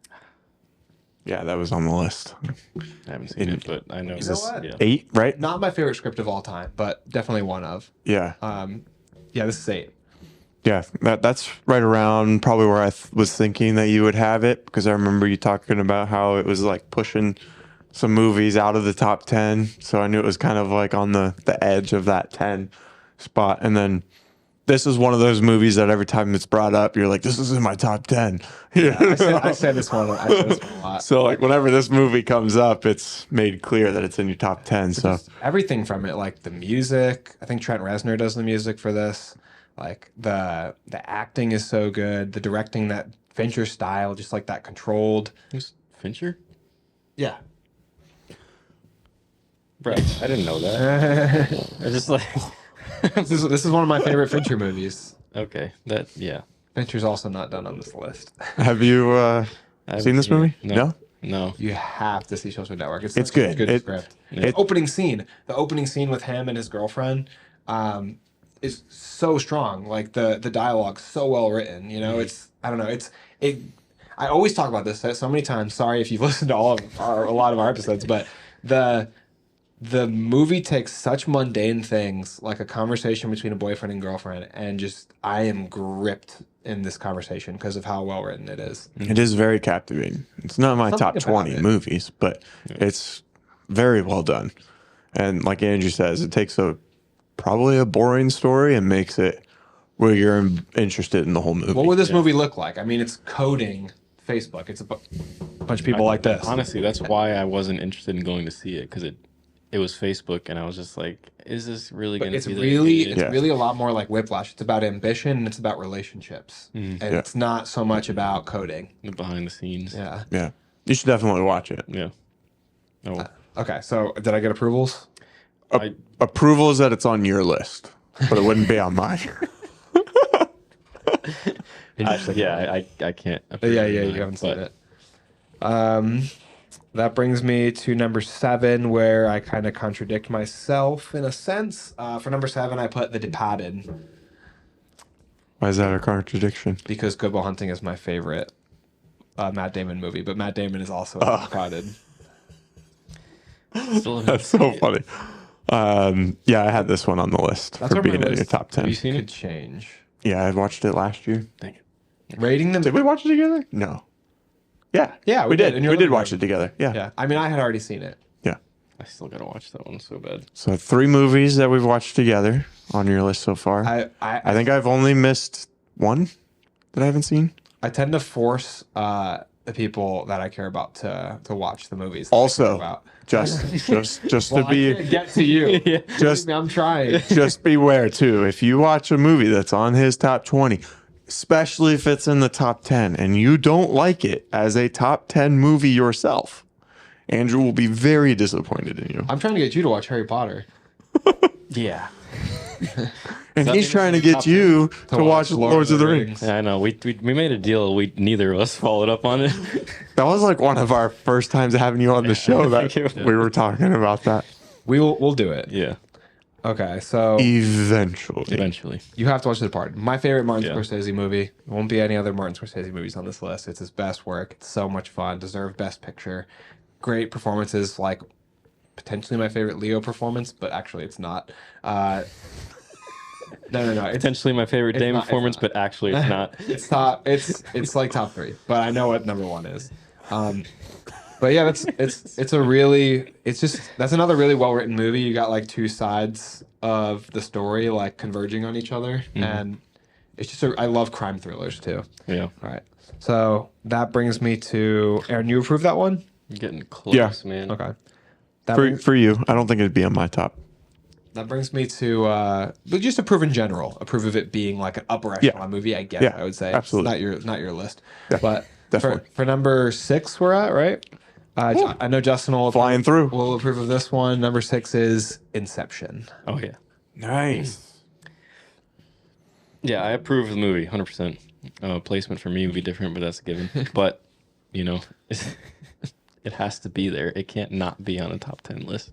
Yeah, that was on the list. I haven't seen it, but I know. You know what? Yeah. 8, right? Not my favorite script of all time, but definitely one of. Yeah. Yeah, this is 8. Yeah, that's right around probably where I was thinking that you would have it because I remember you talking about how it was like pushing some movies out of the top 10. So I knew it was kind of like on the edge of that 10 spot. And then this is one of those movies that every time it's brought up, you're like, this is in my top 10. Yeah, I say this one a lot. So like whenever this movie comes up, it's made clear that it's in your top 10. So Everything from it, like the music, I think Trent Reznor does the music for this. Like the acting is so good. The directing, that Fincher style, just like that controlled. Who's Fincher? Yeah. Bro, I didn't know that. I just like, This is one of my favorite Fincher movies. okay, yeah. Fincher's also not done on this list. have you I seen this haven't seen movie? it. No? No. You have to see Social Network. It's It's such a good. good It- script. it- The opening scene with him and his girlfriend, is so strong. Like the dialogue's so well written. You know, I don't know. I always talk about this so many times. Sorry if you've listened to a lot of our episodes, but the movie takes such mundane things like a conversation between a boyfriend and girlfriend, and just I am gripped in this conversation because of how well written it is. It is very captivating. It's not my top Something about 20 it. movies, but it's very well done. And like Andrew says, it takes probably a boring story and makes it where you're interested in the whole movie. What would this movie look like? I mean, it's coding Facebook. It's a bunch of people like this. Honestly, that's why I wasn't interested in going to see it, because it was Facebook, and I was just like, is this really going to It's be really a lot more like Whiplash. It's about ambition and it's about relationships, and it's not so much about coding. the behind the scenes? Yeah. Yeah. You should definitely watch it. Yeah. Oh, Okay. So did I get approvals? Approval is that it's on your list, but it wouldn't be on mine. I can't. Yeah. You haven't seen it. That brings me to number 7, where I kind of contradict myself in a sense. For number 7, I put The Departed Why is that a contradiction? because Good Will Hunting is my favorite Matt Damon movie, but Matt Damon is also in The Departed. Still haven't That's seen so it. funny. Yeah, I had this one on the list That's for on my being in your list. top 10. Have you seen Could it? change. Yeah, I watched it last year. Dang it. Rating them. Did we watch it together? No. Yeah. Yeah, we did. in your We did living watch room. it together. Yeah. Yeah. I mean, I had already seen it. Yeah. I still gotta watch that one so bad. So 3 movies that we've watched together on your list so far. I think I've only missed one that I haven't seen. I tend to force the people that I care about to watch the movies. that I care Also, about. just Well, to be I can't get to you. Yeah. just I'm trying. just beware too. If you watch a movie that's on his top 20, especially if it's in the top 10 and you don't like it as a top 10 movie yourself, Andrew will be very disappointed in you. I'm trying to get you to watch Harry Potter. Yeah. And that he's mean trying to it's in the get top you to watch Lords of the Rings. Yeah, I know. We made a deal. Neither of us followed up on it. That was like one of our first times having you on the show that we were talking about that. We'll do it. Yeah. Okay, so Eventually. you have to watch The Departed. My favorite Martin Yeah. Scorsese movie. There won't be any other Martin Scorsese movies on this list. It's his best work. It's so much fun. Deserved Best Picture. Great performances, like potentially my favorite Leo performance, but actually it's not. No. It's Potentially my favorite Dame not- it's performance, not. but actually it's not. it's top. It's like top 3, but I know what number 1 is. But yeah, that's another really well written movie. You got like two sides of the story like converging on each other, and it's just I love crime thrillers too. Yeah. All right, so that brings me to Aaron. You approve that one? You're getting close, Yeah. man. Okay. That For you, I don't think it'd be on my top. That brings me to but just approve in general. Approve of it being like an upper echelon movie, I guess. Yeah, I would say absolutely. It's not your list. Yeah, But definitely. for number 6 we're at, right? I know Justin will Flying through. will approve of this one. Number 6 is Inception. Oh yeah. Nice. Yeah, I approve of the movie, 100%. Placement for me would be different, but that's a given. But, you know, it has to be there. It can't not be on a top 10 list.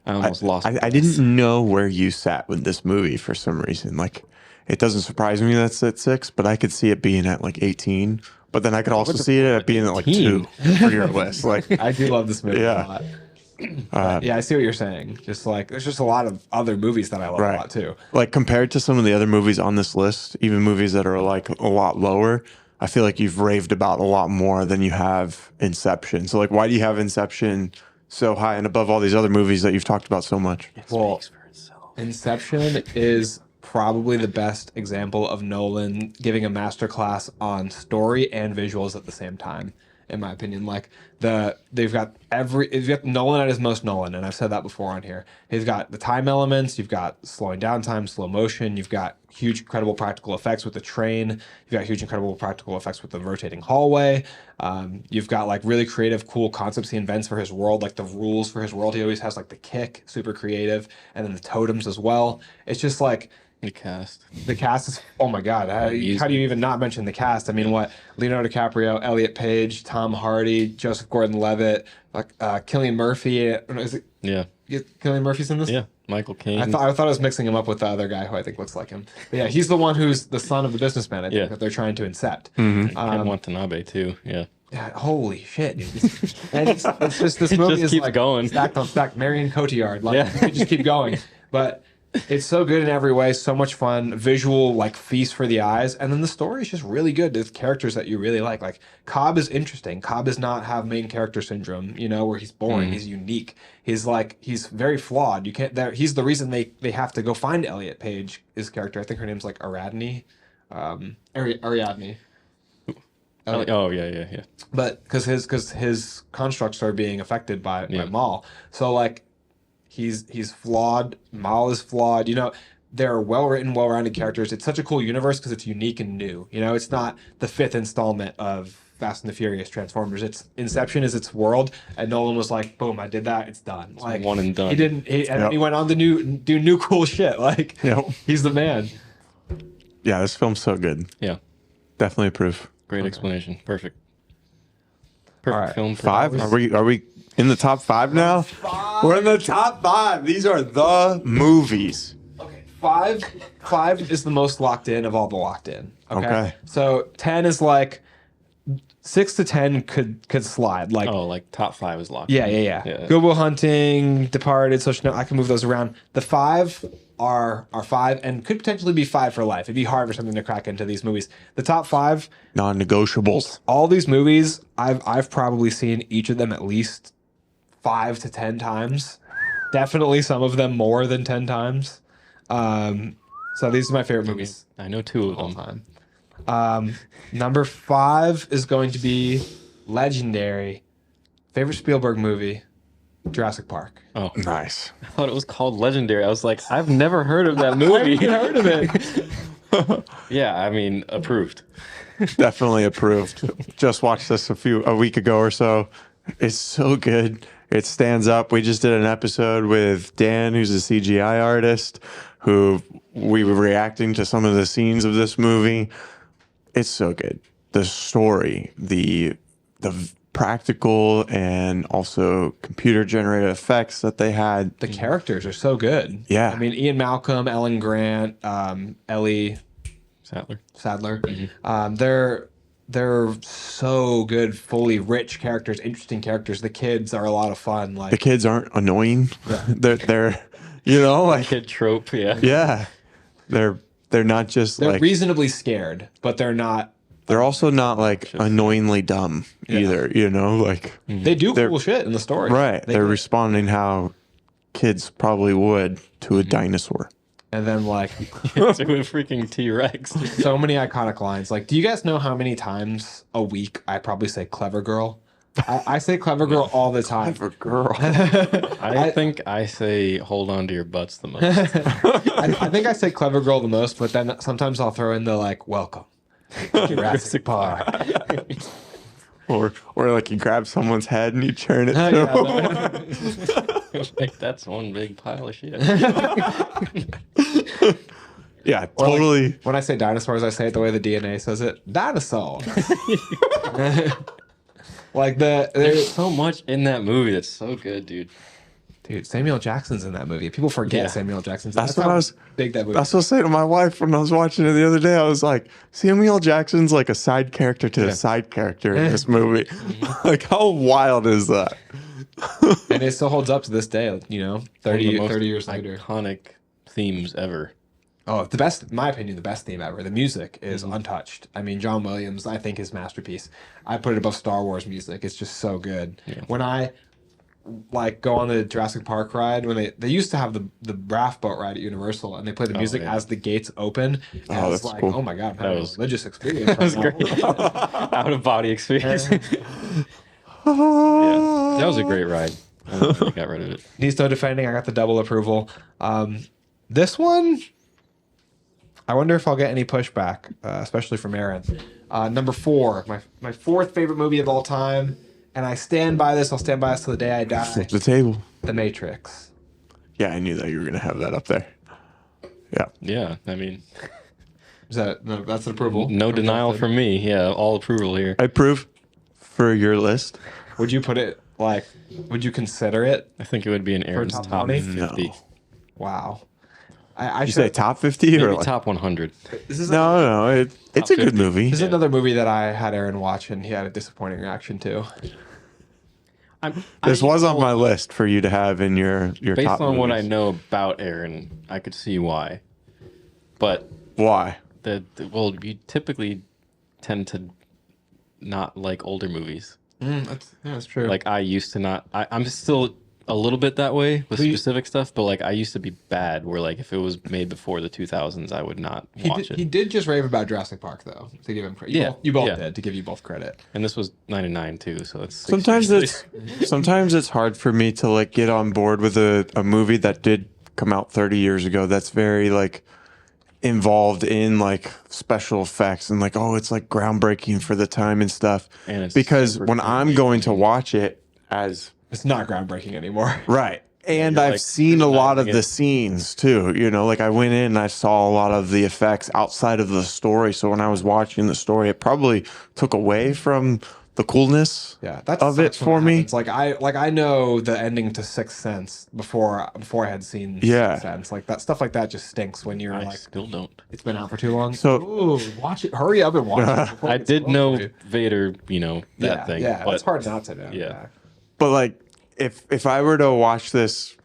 I almost lost. I didn't know where you sat with this movie for some reason. Like, it doesn't surprise me that's at 6, but I could see it being at like 18. But then I could also see it at being at like 2 for your list. Like, I do love this movie Yeah. a lot. Yeah, I see what you're saying. Just like there's just a lot of other movies that I love a lot too. like compared to some of the other movies on this list, even movies that are like a lot lower, I feel like you've raved about a lot more than you have Inception. So like, why do you have Inception so high and above all these other movies that you've talked about so much? Well, Inception is probably the best example of Nolan giving a masterclass on story and visuals at the same time, in my opinion. Like you've got Nolan at his most Nolan, and I've said that before on here. He's got the time elements, you've got slowing down time, slow motion, you've got huge incredible practical effects with the train, you've got huge incredible practical effects with the rotating hallway, you've got like really creative cool concepts he invents for his world, like the rules for his world. He always has like the kick, super creative, and then the totems as well. It's just like The cast. the cast is, oh my God, how do you even not mention the cast? I mean, what? Leonardo DiCaprio, Elliot Page, Tom Hardy, Joseph Gordon-Levitt, like Cillian Murphy. Is it Yeah. Cillian Murphy's in this? Yeah. Michael Caine. I thought I was mixing him up with the other guy who I think looks like him. But yeah, he's the one who's the son of the businessman, I think, that they're trying to incept. Ken Watanabe too. Yeah. Yeah, holy shit, dude. And it's just this movie just is keeps like going. stacked on stacked. Marion Cotillard, like Yeah. you could just keep going. But it's so good in every way, so much fun, visual like feast for the eyes, and then the story is just really good. There's characters that you really like. Like Cobb is interesting. Cobb does not have main character syndrome, you know, where he's boring. He's unique. He's very flawed. You can't. He's the reason they have to go find Elliot Page. His character, I think her name's like Ariadne. Ariadne. Oh yeah. But because his constructs are being affected by Maul, so like he's flawed. Maul is flawed. You know, they're well written, well rounded characters. It's such a cool universe because it's unique and new. You know, it's not the 5th installment of Fast and the Furious Transformers. It's Inception is its world, and Nolan was like, boom, I did that. It's done. Like one and done. He didn't. He went on to do new cool shit. Like he's the man. Yeah, this film's so good. Yeah. Definitely approve. Great explanation. Perfect. Perfect right. film. For 5? Are we in the top 5 now? We're in the top 5. These are the movies. Okay, 5 is the most locked in of all the locked in. Okay. So 10 is like 6 to 10 could slide. Like like top 5 is locked. yeah. Good Will Hunting, Departed, Social. I can move those around. The 5 are 5 and could potentially be 5 for life. It'd be hard for something to crack into these movies. The top 5, Non-negotiables. all these movies, I've probably seen each of them at least 5 to 10 times. Definitely some of them more than 10 times. So these are my favorite movies I know 2 of all them. time. Number 5 is going to be legendary. Favorite Spielberg movie, Jurassic Park. Oh, Nice. I thought it was called Legendary. I was like, I've never heard of that movie. Heard of it? Yeah, I mean, approved. Definitely approved. Just watched this a week ago or so. It's so good. It stands up. We just did an episode with Dan, who's a CGI artist, who we were reacting to some of the scenes of this movie. It's so good. The story, the practical and also computer generated effects that they had. The characters are so good. Yeah. I mean, Ian Malcolm, Ellen Grant, Ellie Sadler. they're so good, fully rich characters, interesting characters. The kids are a lot of fun. The Like kids aren't annoying. They're you know, like Kid trope, yeah. yeah. They're not just they're like reasonably scared, but they're not. they're also not like annoyingly dumb either, you know, like They do They're- cool shit in the story. right. They They're do. responding how kids probably would to a dinosaur. And then like To a freaking T-Rex. so many iconic lines. Like, do you guys know how many times a week I probably say "clever girl"? I say "clever girl" all the time. For girl. I think I say hold on to your butts the most. I think I say "clever girl" the most, but then sometimes I'll throw in the like "welcome." Jurassic Park. or like you grab someone's head and you turn it to Like, that's one big pile of shit. yeah, Or, like, totally. when I say dinosaurs, I say it the way the DNA says it. Dinosaur. Like There's there's so much in that movie that's so good, dude. dude, Samuel Jackson's in that movie. People forget Yeah. Samuel Jackson's. That's what how I was- big that movie. That's what I was saying to my wife when I was watching it the other day. I was like, Samuel Jackson's like a side character to a side character in this movie. Like, how wild is that? And it still holds up to this day. You know, One of the most 30 years later. iconic themes ever. Oh, the best, in my opinion, the best theme ever. The music is untouched. I mean, John Williams, I think his masterpiece. I put it above Star Wars music. It's just so good. Yeah. When I like go on the Jurassic Park ride, when they used to have the raft boat ride at Universal, and they play the music yeah. as the gates open. And Oh, it's that's like, cool. oh my god, I'm having was- a religious experience. That was great. Out of body experience. Yeah, that was a great ride. I don't know, I got rid of it. He's still defending. I got the double approval. This one, I wonder if I'll get any pushback, especially from Aaron. Number 4, my 4th favorite movie of all time, and I stand by this. I'll stand by this till the day I die. Flip the table. The Matrix. Yeah, I knew that you were going to have that up there. Yeah. Yeah, I mean, Is that no? That's an approval. no denial from me. Yeah, all approval here. I approve for your list. Would you put it like? Would you consider it? I think it would be in Aaron's top top 20? 50. No. Wow. I You should say top 50 or Maybe like, top 100. This is no, it's a good 50. movie. This is another movie that I had Aaron watch, and he had a disappointing reaction to. This was on my list for you to have in your Based top on what I movies. know about Aaron, I could see why. But Why? well, you typically tend to not like older movies. That's true. Like I used to not. I'm still a little bit that way with Well, you- specific stuff, but like I used to be bad. Where like if it was made before the 2000s, I would not watch he it. did just rave about Jurassic Park, though. To give him credit, Yeah, you both yeah. did. To give you both credit. And this was 99 too, so it's 6 Sometimes years it's hard for me to like get on board with a movie that did come out 30 years ago that's very like involved in like special effects and like, oh, it's like groundbreaking for the time and stuff. And it's Because super when I'm going to watch it as It's not groundbreaking anymore. right. And you're, I've like, seen a lot of recognizing the it. scenes too. You know, like I went in and I saw a lot of the effects outside of the story. So when I was watching the story, it probably took away from the coolness Yeah, that's of it for me. It's like I know the ending to Sixth Sense before I had seen Yeah. Sixth Sense. Like that stuff like that just stinks when you're I like still don't. it's been out for too long. So- Ooh, watch it. Hurry up and watch it. before I it gets did spoiled know for you. Vader, you know, that Yeah, thing. yeah, but it's hard not to know. Yeah. But like, if I were to watch this,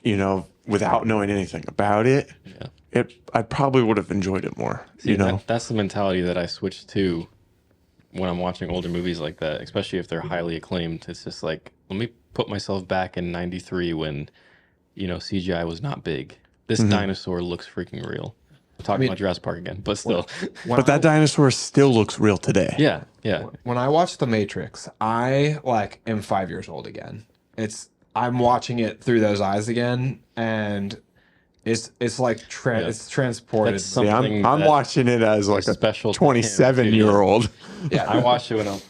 you know, without knowing anything about it, Yeah. I probably would have enjoyed it more. See, you know, that's the mentality that I switched to when I'm watching older movies like that, especially if they're highly acclaimed. It's just like, let me put myself back in 93 when, you know, CGI was not big. This dinosaur looks freaking real. Talking about Jurassic Park again, but still. But that dinosaur still looks real today. Yeah. When I watch The Matrix, I like am 5 years old again. I'm watching it through those eyes again, and it's like it's transported. That's See, something I'm that watching it as like a special to him, too, 27-year-old. Yeah, I watched it when I was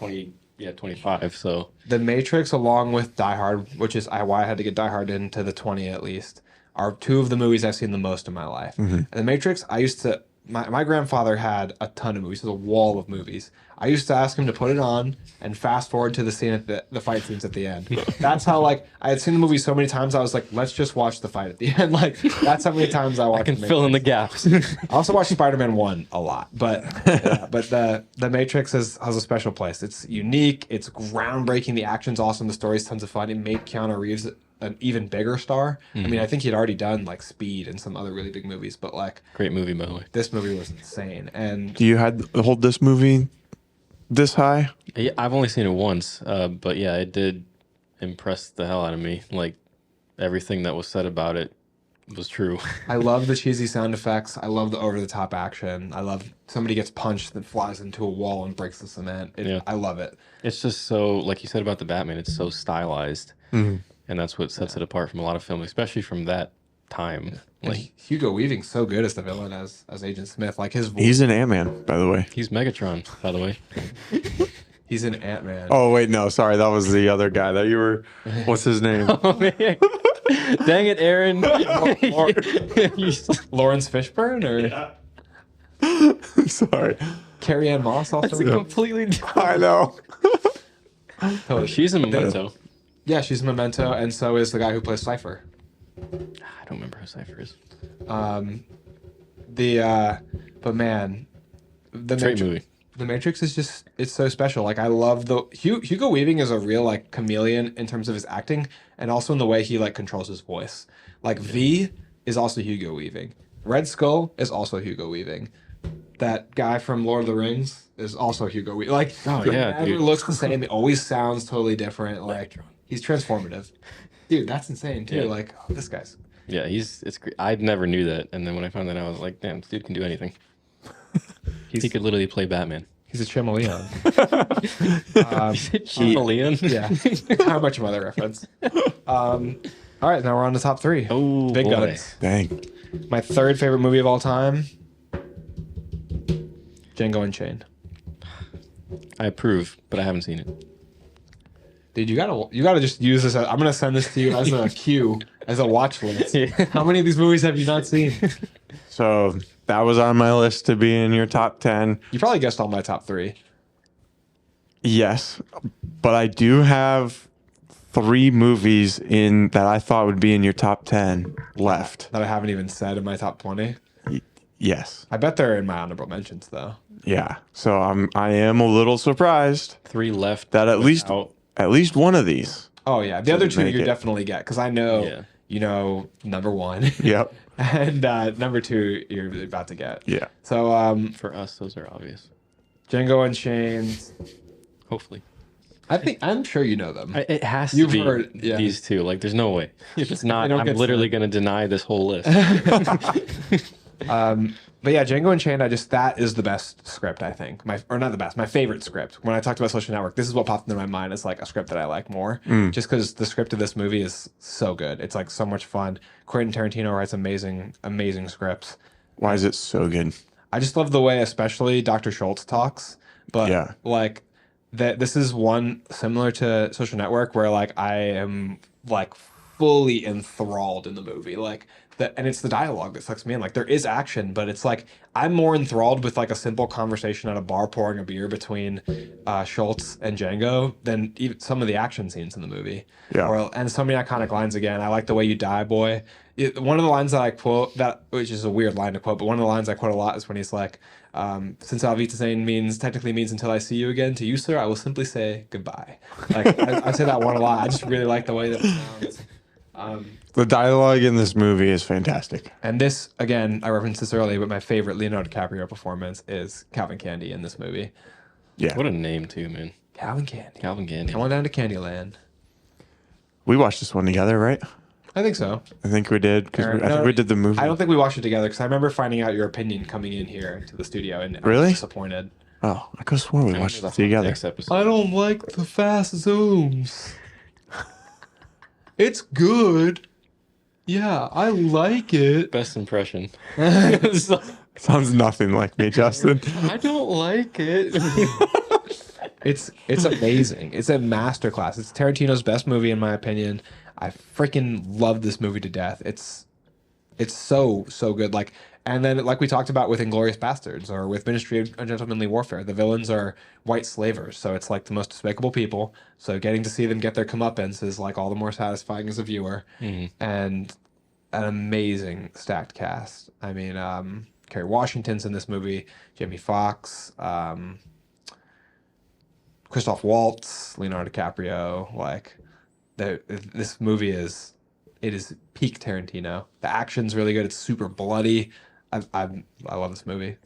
25. So The Matrix, along with Die Hard, which is why I had to get Die Hard into the 20 at least, are two of the movies I've seen the most in my life. And The Matrix, I used to. My grandfather had a ton of movies. He had a wall of movies. I used to ask him to put it on and fast forward to the scene at the fight scenes at the end. That's how like I had seen the movie so many times. I was like, let's just watch the fight at the end. Like that's how many times I watched. I can fill in the gaps. I also watched Spider-Man 1 a lot, but the Matrix has a special place. It's unique. It's groundbreaking. The action's awesome. The story's tons of fun. It made Keanu Reeves an even bigger star. I mean, I think he'd already done like Speed and some other really big movies, but like Great movie, by the way. this movie was insane. And Do you hold this movie this high? Yeah, I've only seen it once, but yeah, it did impress the hell out of me. Like everything that was said about it was true. I love the cheesy sound effects. I love the over-the-top action. I love somebody gets punched that flies into a wall and breaks the cement. I love it. It's just so, like you said about the Batman, it's so stylized, and that's what sets it apart from a lot of films, especially from that time. Like Hugo Weaving's so good as the villain as Agent Smith. Like his voice. He's an Ant-Man, by the way. he's Megatron, by the way. He's an Ant-Man. Oh, wait, no, sorry. That was the other guy that you were... What's his name? Oh man, dang it, Aaron! Lawrence Fishburne or Sorry. Carrie Ann Moss also. Completely. I know. Totally. She's in Momento. Yeah, she's in Memento, and so is the guy who plays Cypher. I don't remember who Cypher is. But man, the Great movie. The Matrix is just, it's so special. Like I love Hugo Weaving is a real like chameleon in terms of his acting and also in the way he like controls his voice. Like V is also Hugo Weaving. Red Skull is also Hugo Weaving. That guy from Lord of the Rings is also Hugo Weaving. Like, Oh, yeah, never dude. looks the same. It always sounds totally different. Like, he's transformative. Dude, that's insane too. Yeah. Like, oh, this guy's. Yeah, it's great. I never knew that, and then when I found that out, I was like, damn, this dude can do anything. He could literally play Batman. He's a chameleon. Chameleon. Yeah. How much of other reference? All right, now we're on the top three. Oh, Big boy. guns. Dang. My third favorite movie of all time, Django Unchained. I approve, but I haven't seen it. Dude, you gotta just use this. I'm gonna send this to you as a cue, as a watch list. Yeah. How many of these movies have you not seen? So that was on my list to be in your top 10. You probably guessed all my top three. Yes, but I do have 3 movies in that I thought would be in your top 10 left. That I haven't even said in my top 20. Yes. I bet they're in my honorable mentions though. Yeah. So I am a little surprised 3 left. that at least one of these. Oh yeah, the other two make you it. definitely get because I know Yeah. you know number one. Yep. And number 2 you're about to get. Yeah. So For us, those are obvious. Django Unchained. Hopefully. I'm sure you know them. It has to You've be heard- yeah. these two. Like, there's no way. If it's not, don't I'm get literally going to deny this whole list. But yeah, Django Unchained, that is the best script, I think. My favorite script. When I talked about Social Network, this is what popped into my mind as like a script that I like more. Just because the script of this movie is so good. It's like so much fun. Quentin Tarantino writes amazing scripts. Why is it so good? I just love the way, especially Dr. Schultz talks. But Yeah. like this is one similar to Social Network where like I am like fully enthralled in the movie. Like and it's the dialogue that sucks me in. Like there is action, but it's like I'm more enthralled with like a simple conversation at a bar pouring a beer between Schultz and Django than even some of the action scenes in the movie. Yeah. And so many iconic lines again. I like the way you die, boy. One of the lines that I quote, which is a weird line to quote, but one of the lines I quote a lot is when he's like, since Auf Wiedersehen technically means until I see you again, to you, sir, I will simply say goodbye. Like I say that one a lot. I just really like the way that it sounds. The dialogue in this movie is fantastic. And this, again, I referenced this earlier, but my favorite Leonardo DiCaprio performance is Calvin Candy in this movie. Yeah. What a name, too, man. Calvin Candy. Calvin Candy. Come on down to Candyland. We watched this one together, right? I think so. I think we did because I think we did the movie. I don't think we watched it together because I remember finding out your opinion coming in here to the studio, and I Really? was disappointed. Oh, I could have sworn we watched it together. Next episode. I don't like the fast zooms. It's good. Yeah, I like it. Best impression. Sounds nothing like me, Justin. I don't like it. It's amazing. It's a masterclass. It's Tarantino's best movie in my opinion. I freaking love this movie to death. It's so good. Like, and then like we talked about with Inglourious Bastards or with Ministry of Gentlemanly Warfare, the villains are white slavers, so it's like the most despicable people. So getting to see them get their comeuppance is like all the more satisfying as a viewer. And an amazing stacked cast. I mean, Kerry Washington's in this movie, Jamie Foxx, Christoph Waltz, Leonardo DiCaprio. Like, this movie is peak Tarantino. The action's really good. It's super bloody. I love this movie.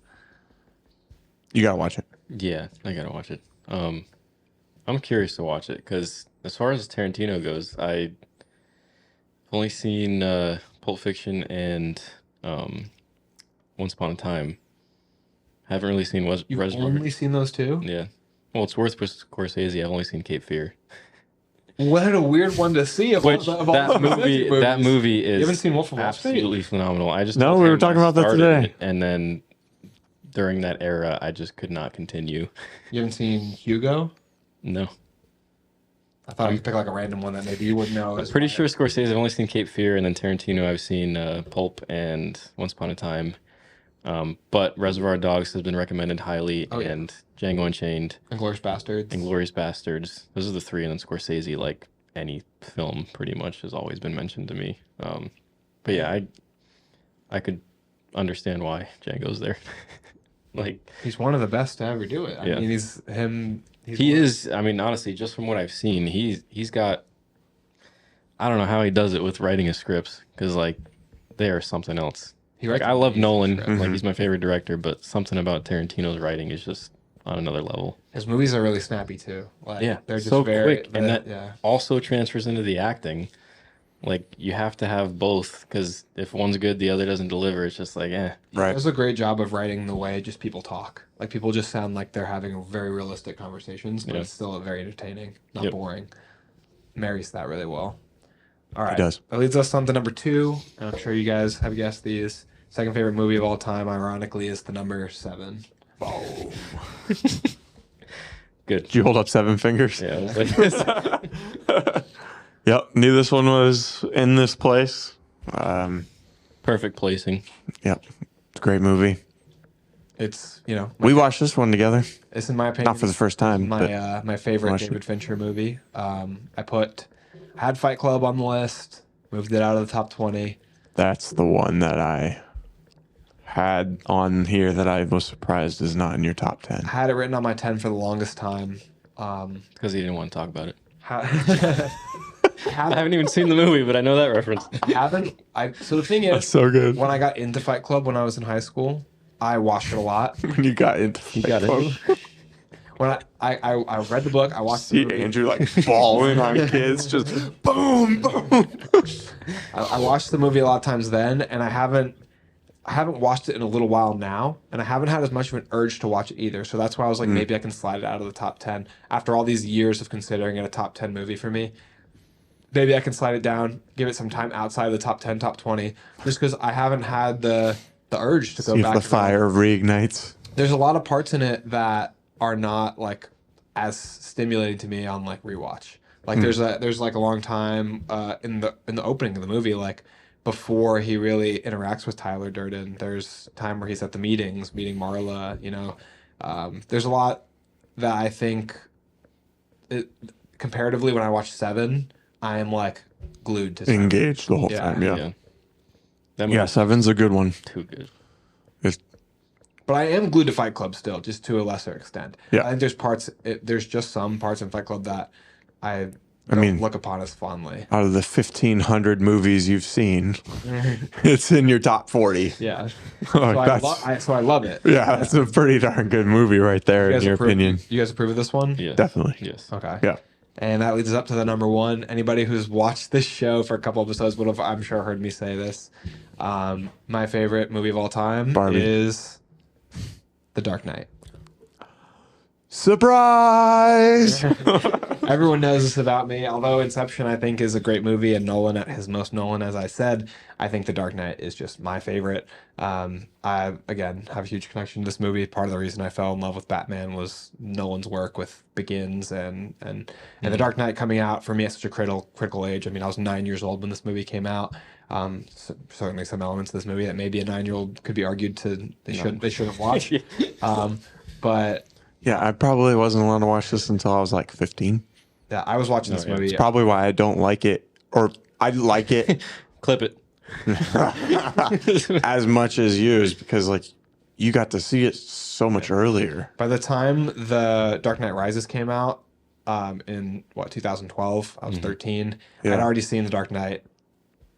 You gotta watch it. Yeah, I gotta watch it. I'm curious to watch it because as far as Tarantino goes, I've only seen Pulp Fiction and Once Upon a Time. Haven't really seen You've only seen those two? Yeah. Well, it's worth with Scorsese. I've only seen Cape Fear. What a weird one to see. That movie is You haven't seen Wolf of Wall Street? absolutely phenomenal. I just No, told we were him talking I about that started today. it, and then during that era, I just could not continue. You haven't seen Hugo? No. I thought I could pick like a random one that maybe you wouldn't know. I'm pretty sure Scorsese, I've only seen Cape Fear, and then Tarantino, I've seen Pulp and Once Upon a Time. But Reservoir Dogs has been recommended highly, and Django Unchained, Inglourious Bastards. Inglourious Bastards. Those are the three, and then Scorsese, like any film, pretty much has always been mentioned to me. But yeah, I could understand why Django's there. Like, He's one of the best to ever do it. I Yeah. mean, he is. I mean, honestly, just from what I've seen, he's got. I don't know how he does it with writing his scripts because like they are something else. Like, I love Nolan, like he's my favorite director, but something about Tarantino's writing is just on another level. His movies are really snappy too. Like, Yeah, they're just so very quick, and that also transfers into the acting. Like, you have to have both because if one's good, the other doesn't deliver. It's just like, eh. Right. He does a great job of writing the way just people talk. Like, people just sound like they're having very realistic conversations, but it's still very entertaining, not boring. Marries that really well. All right. He does. That leads us on to number 2. And I'm sure you guys have guessed these. Second favorite movie of all time, ironically, is the number 7. Oh. Good. Did you hold up 7 fingers? Yeah. I was like, Yep. Knew this one was in this place. perfect placing. Yep. It's a great movie. It's, We watched this one together. it's in my opinion. Not for the first time, but My favorite watched it. David Fincher movie. I had Fight Club on the list, moved it out of the top 20. that's the one that I had on here that I was surprised is not in your top 10. I had it written on my 10 for the longest time. Because he didn't want to talk about it. Ha- I haven't even seen the movie, but I know that reference. So the thing is, That's so good. when I got into Fight Club when I was in high school, I watched it a lot. When you got into Fight Club. When I read the book, I watched See the movie. Andrew like balling on kids, just boom, boom. I watched the movie a lot of times then, and I haven't watched it in a little while now, and I haven't had as much of an urge to watch it either. So that's why I was like, maybe I can slide it out of the top 10 after all these years of considering it a top 10 movie for me. Maybe I can slide it down, give it some time outside of the top 10, top 20, just because I haven't had the urge to go See back. if the fire reignites. There's a lot of parts in it that are not like as stimulating to me on like rewatch. Like there's like a long time in the opening of the movie, like before he really interacts with Tyler Durden. There's time where he's at the meeting Marla. There's a lot that I think comparatively when I watch 7, I am like glued to 7. Engaged the whole time. Yeah. That Yeah, 7's a good one. too good. But I am glued to Fight Club still, just to a lesser extent. Yeah. I think there's just some parts in Fight Club that I mean, look upon as fondly. Out of the 1,500 movies you've seen, it's in your top 40. Yeah. Oh, So I love it. yeah, that's a pretty darn good movie right there, in your opinion. You guys approve of this one? Yeah. Definitely. Yes. Okay. Yeah. And that leads us up to the number one. Anybody who's watched this show for a couple episodes would have, I'm sure, heard me say this. My favorite movie of all time Barbie. is The Dark Knight. Surprise! Everyone knows this about me. Although Inception, I think, is a great movie, and Nolan at his most Nolan, as I said, I think The Dark Knight is just my favorite. I, again, have a huge connection to this movie. Part of the reason I fell in love with Batman was Nolan's work with Begins and The Dark Knight coming out for me at such a critical age. I mean, I was 9 years old when this movie came out. Certainly some elements of this movie that maybe a 9-year-old could be argued to they shouldn't watch. But Yeah, I probably wasn't allowed to watch this until I was like 15. yeah, I was watching this movie. It's probably why I don't like it, or I like it Clip it. as much as you, is because like you got to see it so much earlier. By the time The Dark Knight Rises came out, in 2012, I was 13. Yeah. I'd already seen The Dark Knight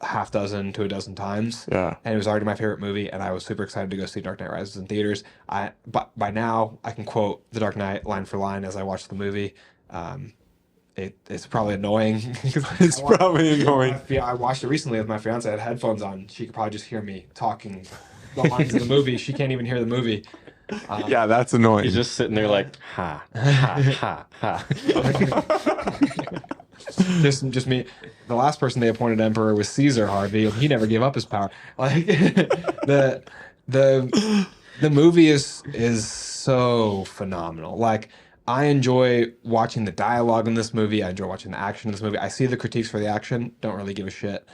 a half dozen to a dozen times. Yeah. And it was already my favorite movie, and I was super excited to go see Dark Knight Rises in theaters. But by now I can quote The Dark Knight line for line as I watch the movie. It's probably annoying. It's probably annoying. I watched it recently with my fiance. I had headphones on. She could probably just hear me talking the lines of the movie. She can't even hear the movie. Yeah, that's annoying. He's just sitting there like, ha, ha, ha, ha. Just me. The last person they appointed emperor was Caesar Harvey. He never gave up his power. Like the movie is so phenomenal. Like I enjoy watching the dialogue in this movie. I enjoy watching the action in this movie. I see the critiques for the action. Don't really give a shit.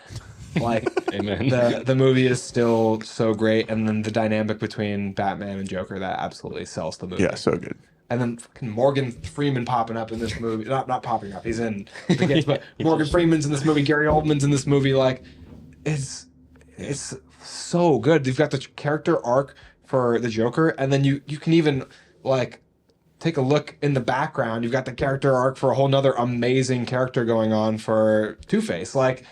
Like Amen. the movie is still so great, and then the dynamic between Batman and Joker that absolutely sells the movie. Yeah, so good. And then fucking Morgan Freeman popping up in this movie. Not popping up. He's in Begins, but Morgan Freeman's in this movie. Gary Oldman's in this movie. Like, it's so good. You've got the character arc for the Joker, and then you can even like take a look in the background. You've got the character arc for a whole nother amazing character going on for Two-Face. Like,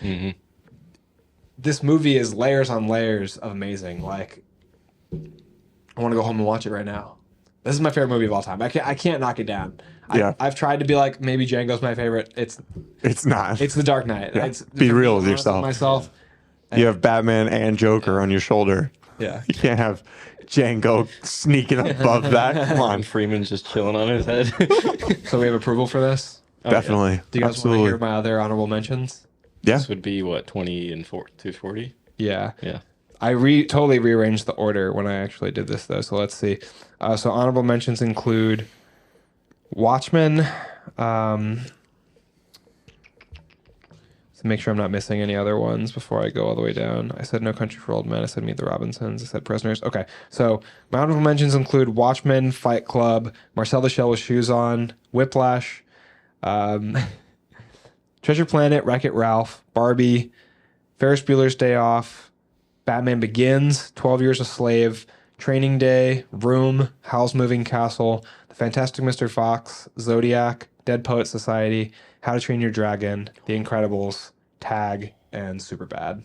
this movie is layers on layers of amazing. Like, I want to go home and watch it right now. This is my favorite movie of all time. I can't knock it down. Yeah. I've tried to be like, maybe Django's my favorite. It's not. The Dark Knight. Yeah. It's, Be real with honest yourself. Myself. You have Batman and Joker on your shoulder. Yeah. You can't have Django sneaking above that. Come on. Freeman's just chilling on his head. So we have approval for this? Definitely. Do you guys want to hear my other honorable mentions? Yeah. This would be what, 20 and 240? Yeah. Yeah. I totally rearranged the order when I actually did this, though. So let's see. So honorable mentions include Watchmen. So make sure I'm not missing any other ones before I go all the way down. I said No Country for Old Men. I said Meet the Robinsons. I said Prisoners. Okay. So my honorable mentions include Watchmen, Fight Club, Marcel the Shell with Shoes On, Whiplash, Treasure Planet, Wreck-It Ralph, Barbie, Ferris Bueller's Day Off, Batman Begins, 12 Years a Slave, Training Day, Room, Howl's Moving Castle, The Fantastic Mr. Fox, Zodiac, Dead Poet Society, How to Train Your Dragon, The Incredibles, Tag, and Superbad.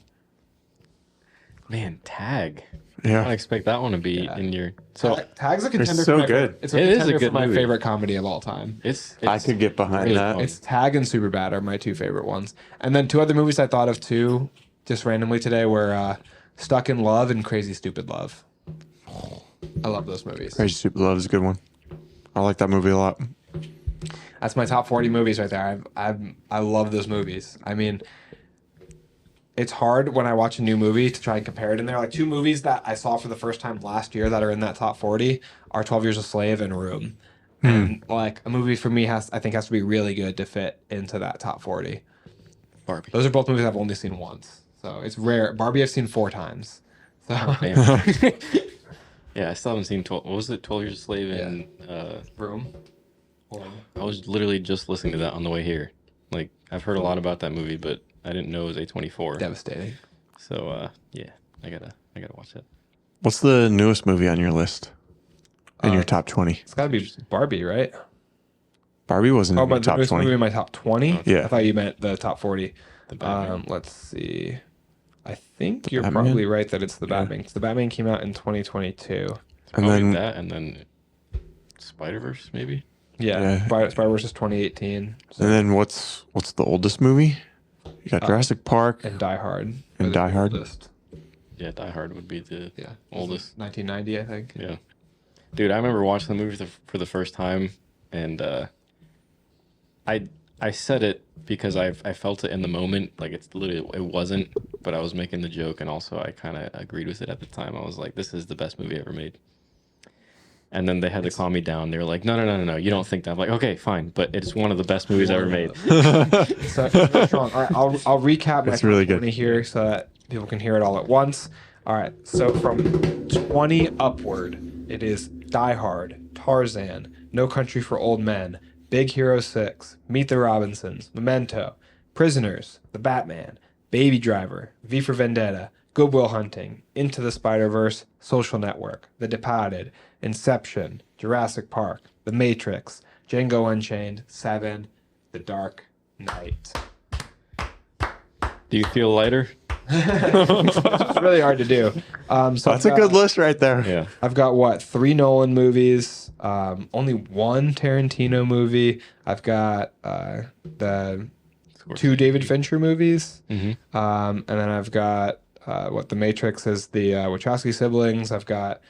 Man, Tag. Yeah. I expect that one to be in your. So Tag's a contender. so for my good. It's It is a contender good for my movie. favorite comedy of all time. it's I could get behind really that. fun. It's Tag and Superbad are my two favorite ones. And then two other movies I thought of too, just randomly today, were Stuck in Love and Crazy Stupid Love. I love those movies. Crazy Stupid Love is a good one. I like that movie a lot. That's my top 40 movies right there. I love those movies. I mean, it's hard when I watch a new movie to try and compare it in there. Like two movies that I saw for the first time last year that are in that top 40 are 12 Years a Slave and Room. And like a movie for me has to be really good to fit into that top 40. Barbie. Those are both movies I've only seen once. So it's rare. Barbie I've seen 4 times. So Man. Yeah, I still haven't seen 12. What was it? 12 Years a Slave and Room. I was literally just listening to that on the way here. Like, I've heard a lot about that movie, but I didn't know it was A24. Devastating. So, yeah, I gotta watch that. What's the newest movie on your list? In your top 20? It's got to be Barbie, right? Barbie wasn't Oh, in your but top this 20. movie in my top 20? Yeah. I thought you meant the top 40. The Batman. Let's see. I think you're Batman? probably right that it's the Batman. 'Cause the Batman came out in 2022. And Probably then that, and then Spider-Verse, maybe? Yeah. Spider-Verse is 2018. So. And then what's the oldest movie? You got Jurassic Park and Die Hard. and Die Hard. Yeah, Die Hard would be the oldest. 1990, I think. Yeah. Dude, I remember watching the movie for the first time, and I said it because I felt it in the moment. Like, it's literally, it wasn't, but I was making the joke, and also I kind of agreed with it at the time. I was like, this is the best movie ever made. And then they had to calm me down. They were like, no, you don't think that. I'm like, okay, fine, but it's one of the best movies ever made. So, strong. All right, I'll recap my really 20 here so that people can hear it all at once. All right, so from 20 upward, it is Die Hard, Tarzan, No Country for Old Men, Big Hero 6, Meet the Robinsons, Memento, Prisoners, The Batman, Baby Driver, V for Vendetta, Good Will Hunting, Into the Spider-Verse, Social Network, The Departed, Inception, Jurassic Park, The Matrix, Django Unchained, Seven, The Dark Knight. Do you feel lighter? It's really hard to do. So That's a good list right there. Yeah. I've got 3 Nolan movies, only 1 Tarantino movie. I've got the 2 David Fincher movies, and then I've got The Matrix is the Wachowski siblings. I've got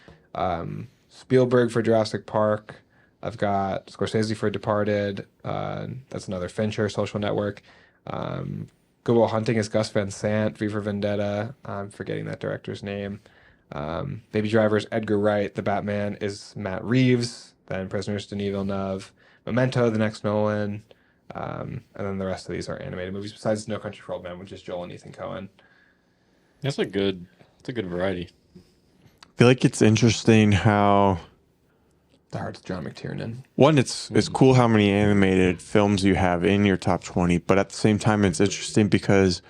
Spielberg for Jurassic Park. I've got Scorsese for Departed. That's another Fincher, Social Network. Good Will Hunting is Gus Van Sant. V for Vendetta. I'm forgetting that director's name. Baby Driver is Edgar Wright. The Batman is Matt Reeves. Then Prisoners, Denis Villeneuve. Memento, the next Nolan. And then the rest of these are animated movies besides No Country for Old Men, which is Joel and Ethan Coen. That's a good variety. I feel like it's interesting how The Heart's John McTiernan. one, it's cool how many animated films you have in your top 20, but at the same time, it's interesting because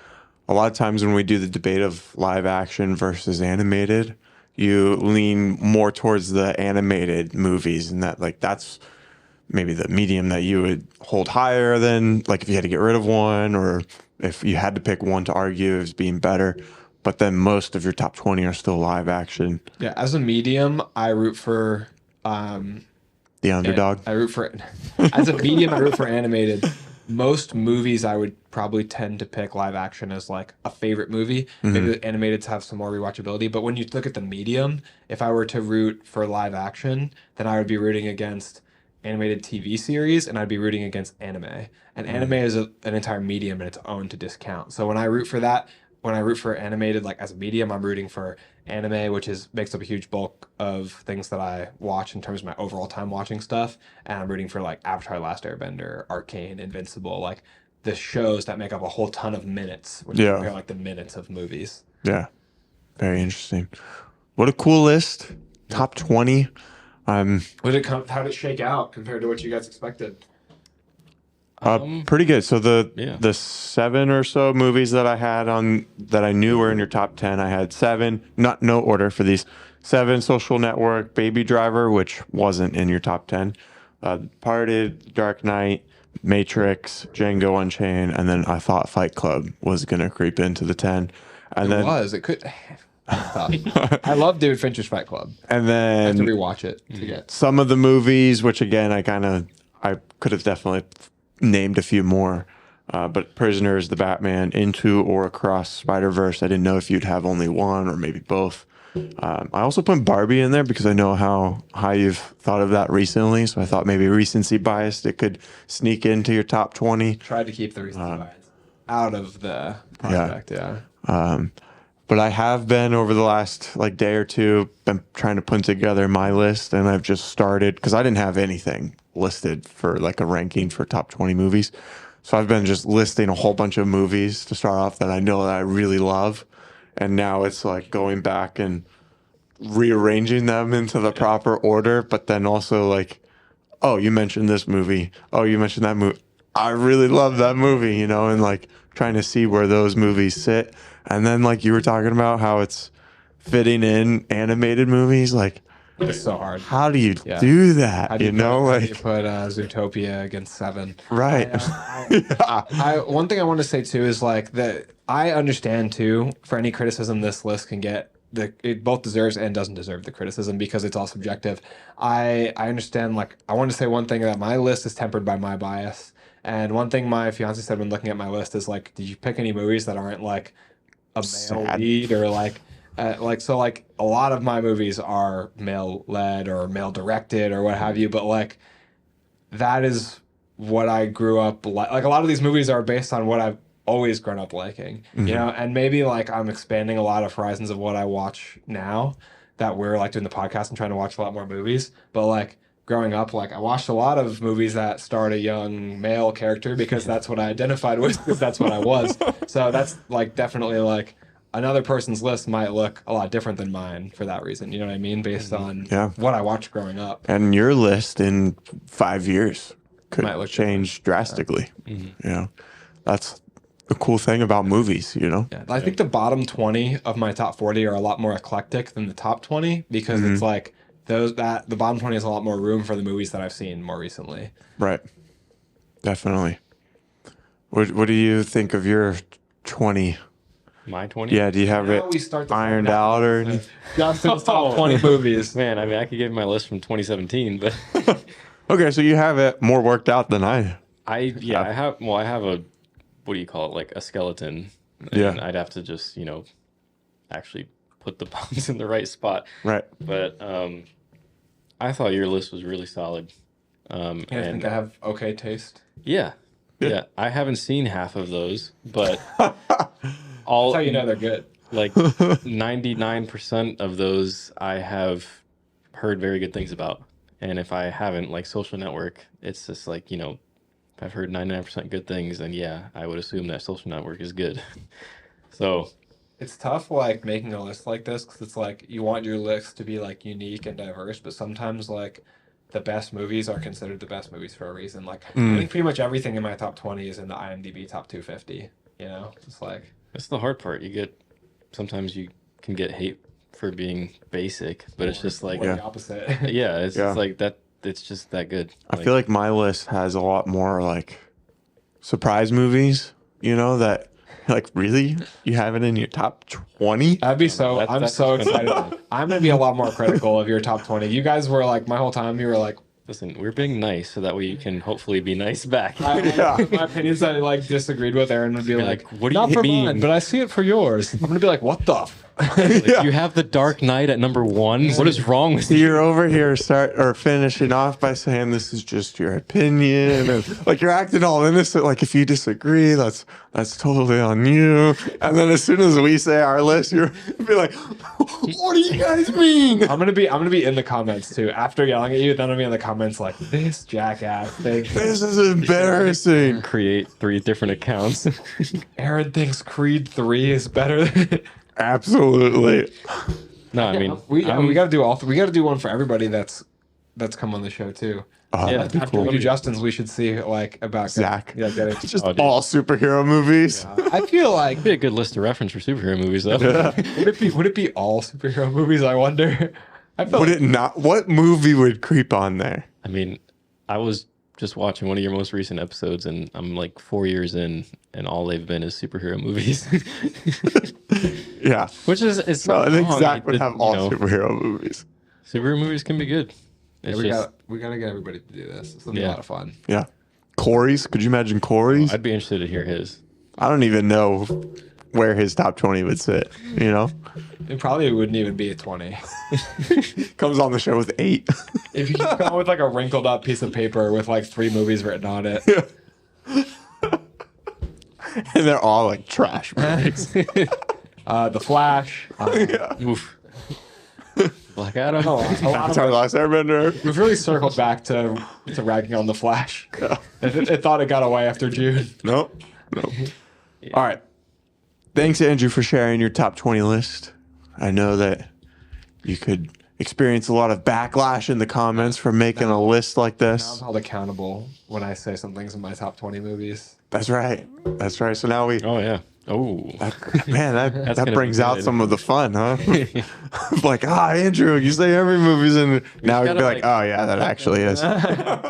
a lot of times when we do the debate of live action versus animated, you lean more towards the animated movies, and that's maybe the medium that you would hold higher than, like, if you had to get rid of one, or if you had to pick one to argue as being better. But then most of your top 20 are still live action. Yeah, as a medium, I root for The underdog. I root for as a medium. I root for animated. Most movies, I would probably tend to pick live action as like a favorite movie. Maybe the animated have some more rewatchability. But when you look at the medium, if I were to root for live action, then I would be rooting against animated TV series, and I'd be rooting against anime. And anime is an entire medium in its own to discount. So when I root for that, when I root for animated, like as a medium, I'm rooting for anime, which makes up a huge bulk of things that I watch in terms of my overall time watching stuff. And I'm rooting for like Avatar: Last Airbender, Arcane, Invincible, like the shows that make up a whole ton of minutes, which compare like the minutes of movies. Yeah. Very interesting. What a cool list. Top 20. How did it shake out compared to what you guys expected? Pretty good. So the 7 or so movies that I had on that I knew were in your top 10, I had 7, no order for these. 7, Social Network, Baby Driver, which wasn't in your top 10, Departed, Dark Knight, Matrix, Django Unchained, and then I thought Fight Club was gonna creep into the 10. And It could. I love David Fincher's Fight Club. And then I have to rewatch it to get some of the movies, which again I could have definitely named a few more, but Prisoners, The Batman, Into or Across Spider-Verse. I didn't know if you'd have only one or maybe both. I also put Barbie in there because I know how high you've thought of that recently, so I thought maybe recency bias, it could sneak into your top 20. Tried to keep the recency bias out of the project. But I have been, over the last day or two, been trying to put together my list, and I've just started because I didn't have anything listed for a ranking for top 20 movies. So I've been just listing a whole bunch of movies to start off that I know that I really love. And now it's going back and rearranging them into the proper order, but then also oh, you mentioned this movie. Oh, you mentioned that movie. I really love that movie, and trying to see where those movies sit. And then you were talking about how it's fitting in animated movies, it's so hard. how do you do that? How do you put Zootopia against Seven? Right. One thing I want to say too is that I understand too, for any criticism this list can get it both deserves and doesn't deserve the criticism because it's all subjective. I understand. Like, I want to say one thing, that my list is tempered by my bias, and one thing my fiance said when looking at my list is like, did you pick any movies that aren't like a male Sad. lead or like a lot of my movies are male led or male directed or what have you, but like that is what I grew up like a lot of these movies are based on what I've always grown up liking, you know, and maybe like I'm expanding a lot of horizons of what I watch now that we're like doing the podcast and trying to watch a lot more movies, but like growing up, like I watched a lot of movies that starred a young male character because that's what I identified with, because that's what I was. So that's like definitely like another person's list might look a lot different than mine for that reason. You know what I mean? Based on what I watched growing up. And your list in 5 years could Might look change drastically. You know, that's the cool thing about movies, you know? Yeah, I think the bottom 20 of my top 40 are a lot more eclectic than the top 20 because it's like the bottom 20 has a lot more room for the movies that I've seen more recently. Right. Definitely. What do you think of your 20? My 20? Yeah, do you have Now we it start the ironed out or? Justin's top 20 movies. Man, I mean, I could give you my list from 2017, but Okay, so you have it more worked out than I. I have a, what do you call it, like a skeleton. Yeah. And I'd have to just, actually put the bones in the right spot. Right. But I thought your list was really solid. I think I have okay taste. Yeah. I haven't seen half of those, but That's how you know they're good. like 99% of those I have heard very good things about. And if I haven't, like Social Network, it's just like, if I've heard 99% good things, then yeah, I would assume that Social Network is good. So It's tough, like, making a list like this, because it's like, you want your list to be, like, unique and diverse, but sometimes, like, the best movies are considered the best movies for a reason. Like, I think pretty much everything in my top 20 is in the IMDb top 250, you know? It's like... that's the hard part. Sometimes you can get hate for being basic, but it's just like, the opposite. yeah, it's just like that. It's just that good. I feel like my list has a lot more like surprise movies, that like, really? You have it in your top 20? That'd be so... I'm that's so expensive. excited. I'm going to be a lot more critical of your top 20. You guys were, like, my whole time, you were like... Listen, we're being nice so that way you can hopefully be nice back. My opinions that I, like, disagreed with, Aaron would be like, what do not you for mean? mine, but I see it for yours. I'm going to be like, what the... Like, you have The Dark Knight at number 1. What is wrong with you? You're over here finishing off by saying this is just your opinion, and like you're acting all innocent. Like if you disagree, that's totally on you. And then as soon as we say our list, you're be like, "What do you guys mean?" I'm gonna be in the comments too. After yelling at you, then I'm gonna be in the comments like, this jackass thing. This is embarrassing. Create 3 different accounts. Aaron thinks Creed 3 is better than... Absolutely. No, I mean, we gotta do all we gotta do one for everybody that's come on the show too. Yeah, That'd be After cool. we do Justin's, we should see like about Zach. getting... Just Oh, dude. all superhero movies. I feel like it'd be a good list to reference for superhero movies, though. would it be all superhero movies? I wonder. I feel Would it not? What movie would creep on there? I mean, I was just watching one of your most recent episodes, and I'm like 4 years in, and all they've been is superhero movies. Yeah. Which is it's So not I think wrong. Zach would It- have all superhero movies. superhero movies can be good. It's we just gotta get everybody to do this. It's gonna be a Yeah. lot of fun. Yeah. Corey's. Could you imagine Corey's? I'd be interested to hear his. I don't even know where his top 20 would sit, It probably wouldn't even be a 20. Comes on the show with 8. If you could come with like a wrinkled up piece of paper with like 3 movies written on it. And they're all like trash movies. The Flash. Oof. Black Adam. A lot of Avatar: Last Airbender. We've really circled back to ragging on the Flash. It thought it got away after June. Nope. All right. Thanks, Andrew, for sharing your top 20 list. I know that you could experience a lot of backlash in the comments for making a list like Now I'm this. held accountable when I say something's in my top 20 movies. That's right. That's right. So now Oh yeah. Oh. man, that gonna brings be out good. some of the fun, huh? Like, Andrew, you say every movie's in. Now we'd be gotta, like, oh yeah, that actually is.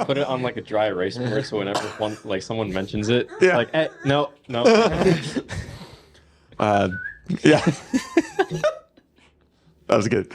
Put it on like a dry erase board, so whenever someone mentions it, Yeah. like, no. Yeah. That was good.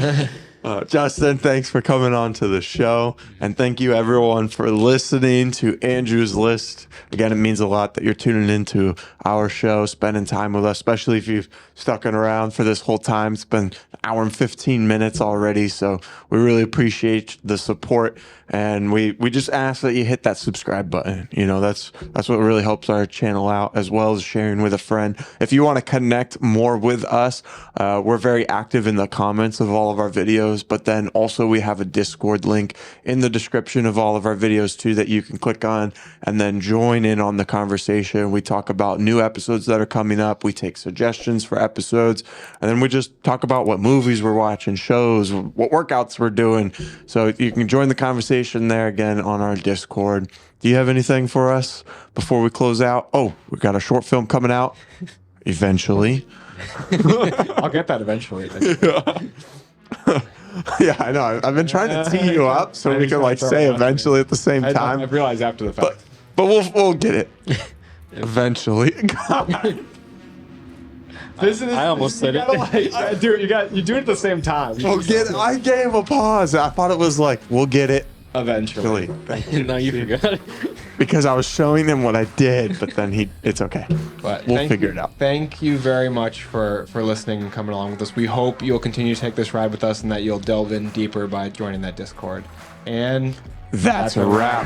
Justin, thanks for coming on to the show. And thank you, everyone, for listening to Andrew's List. Again, it means a lot that you're tuning into our show, spending time with us, especially if you've stuck around for this whole time. It's been an hour and 15 minutes already. So we really appreciate the support. And we just ask that you hit that subscribe button. You know, that's what really helps our channel out, as well as sharing with a friend. If you want to connect more with us, we're very active in the comments of all of our videos, but then also we have a Discord link in the description of all of our videos too that you can click on and then join in on the conversation. We talk about new episodes that are coming up. We take suggestions for episodes, and then we just talk about what movies we're watching, shows, what workouts we're doing. So you can join the conversation there again on our Discord. Do you have anything for us before we close out? Oh, we've got a short film coming out eventually. I'll get that eventually. Yeah, I know. I've been trying to tee you up so we can like say eventually at the same time. I realized after the fact. But we'll get it eventually. God. I almost said it. You do it at the same time. I gave a pause. I thought it was like, we'll get it Eventually. No, you forgot. because I was showing him what I did, but then it's okay. But We'll figure it out. Thank you very much for listening and coming along with us. We hope you'll continue to take this ride with us and that you'll delve in deeper by joining that Discord. And That's a wrap.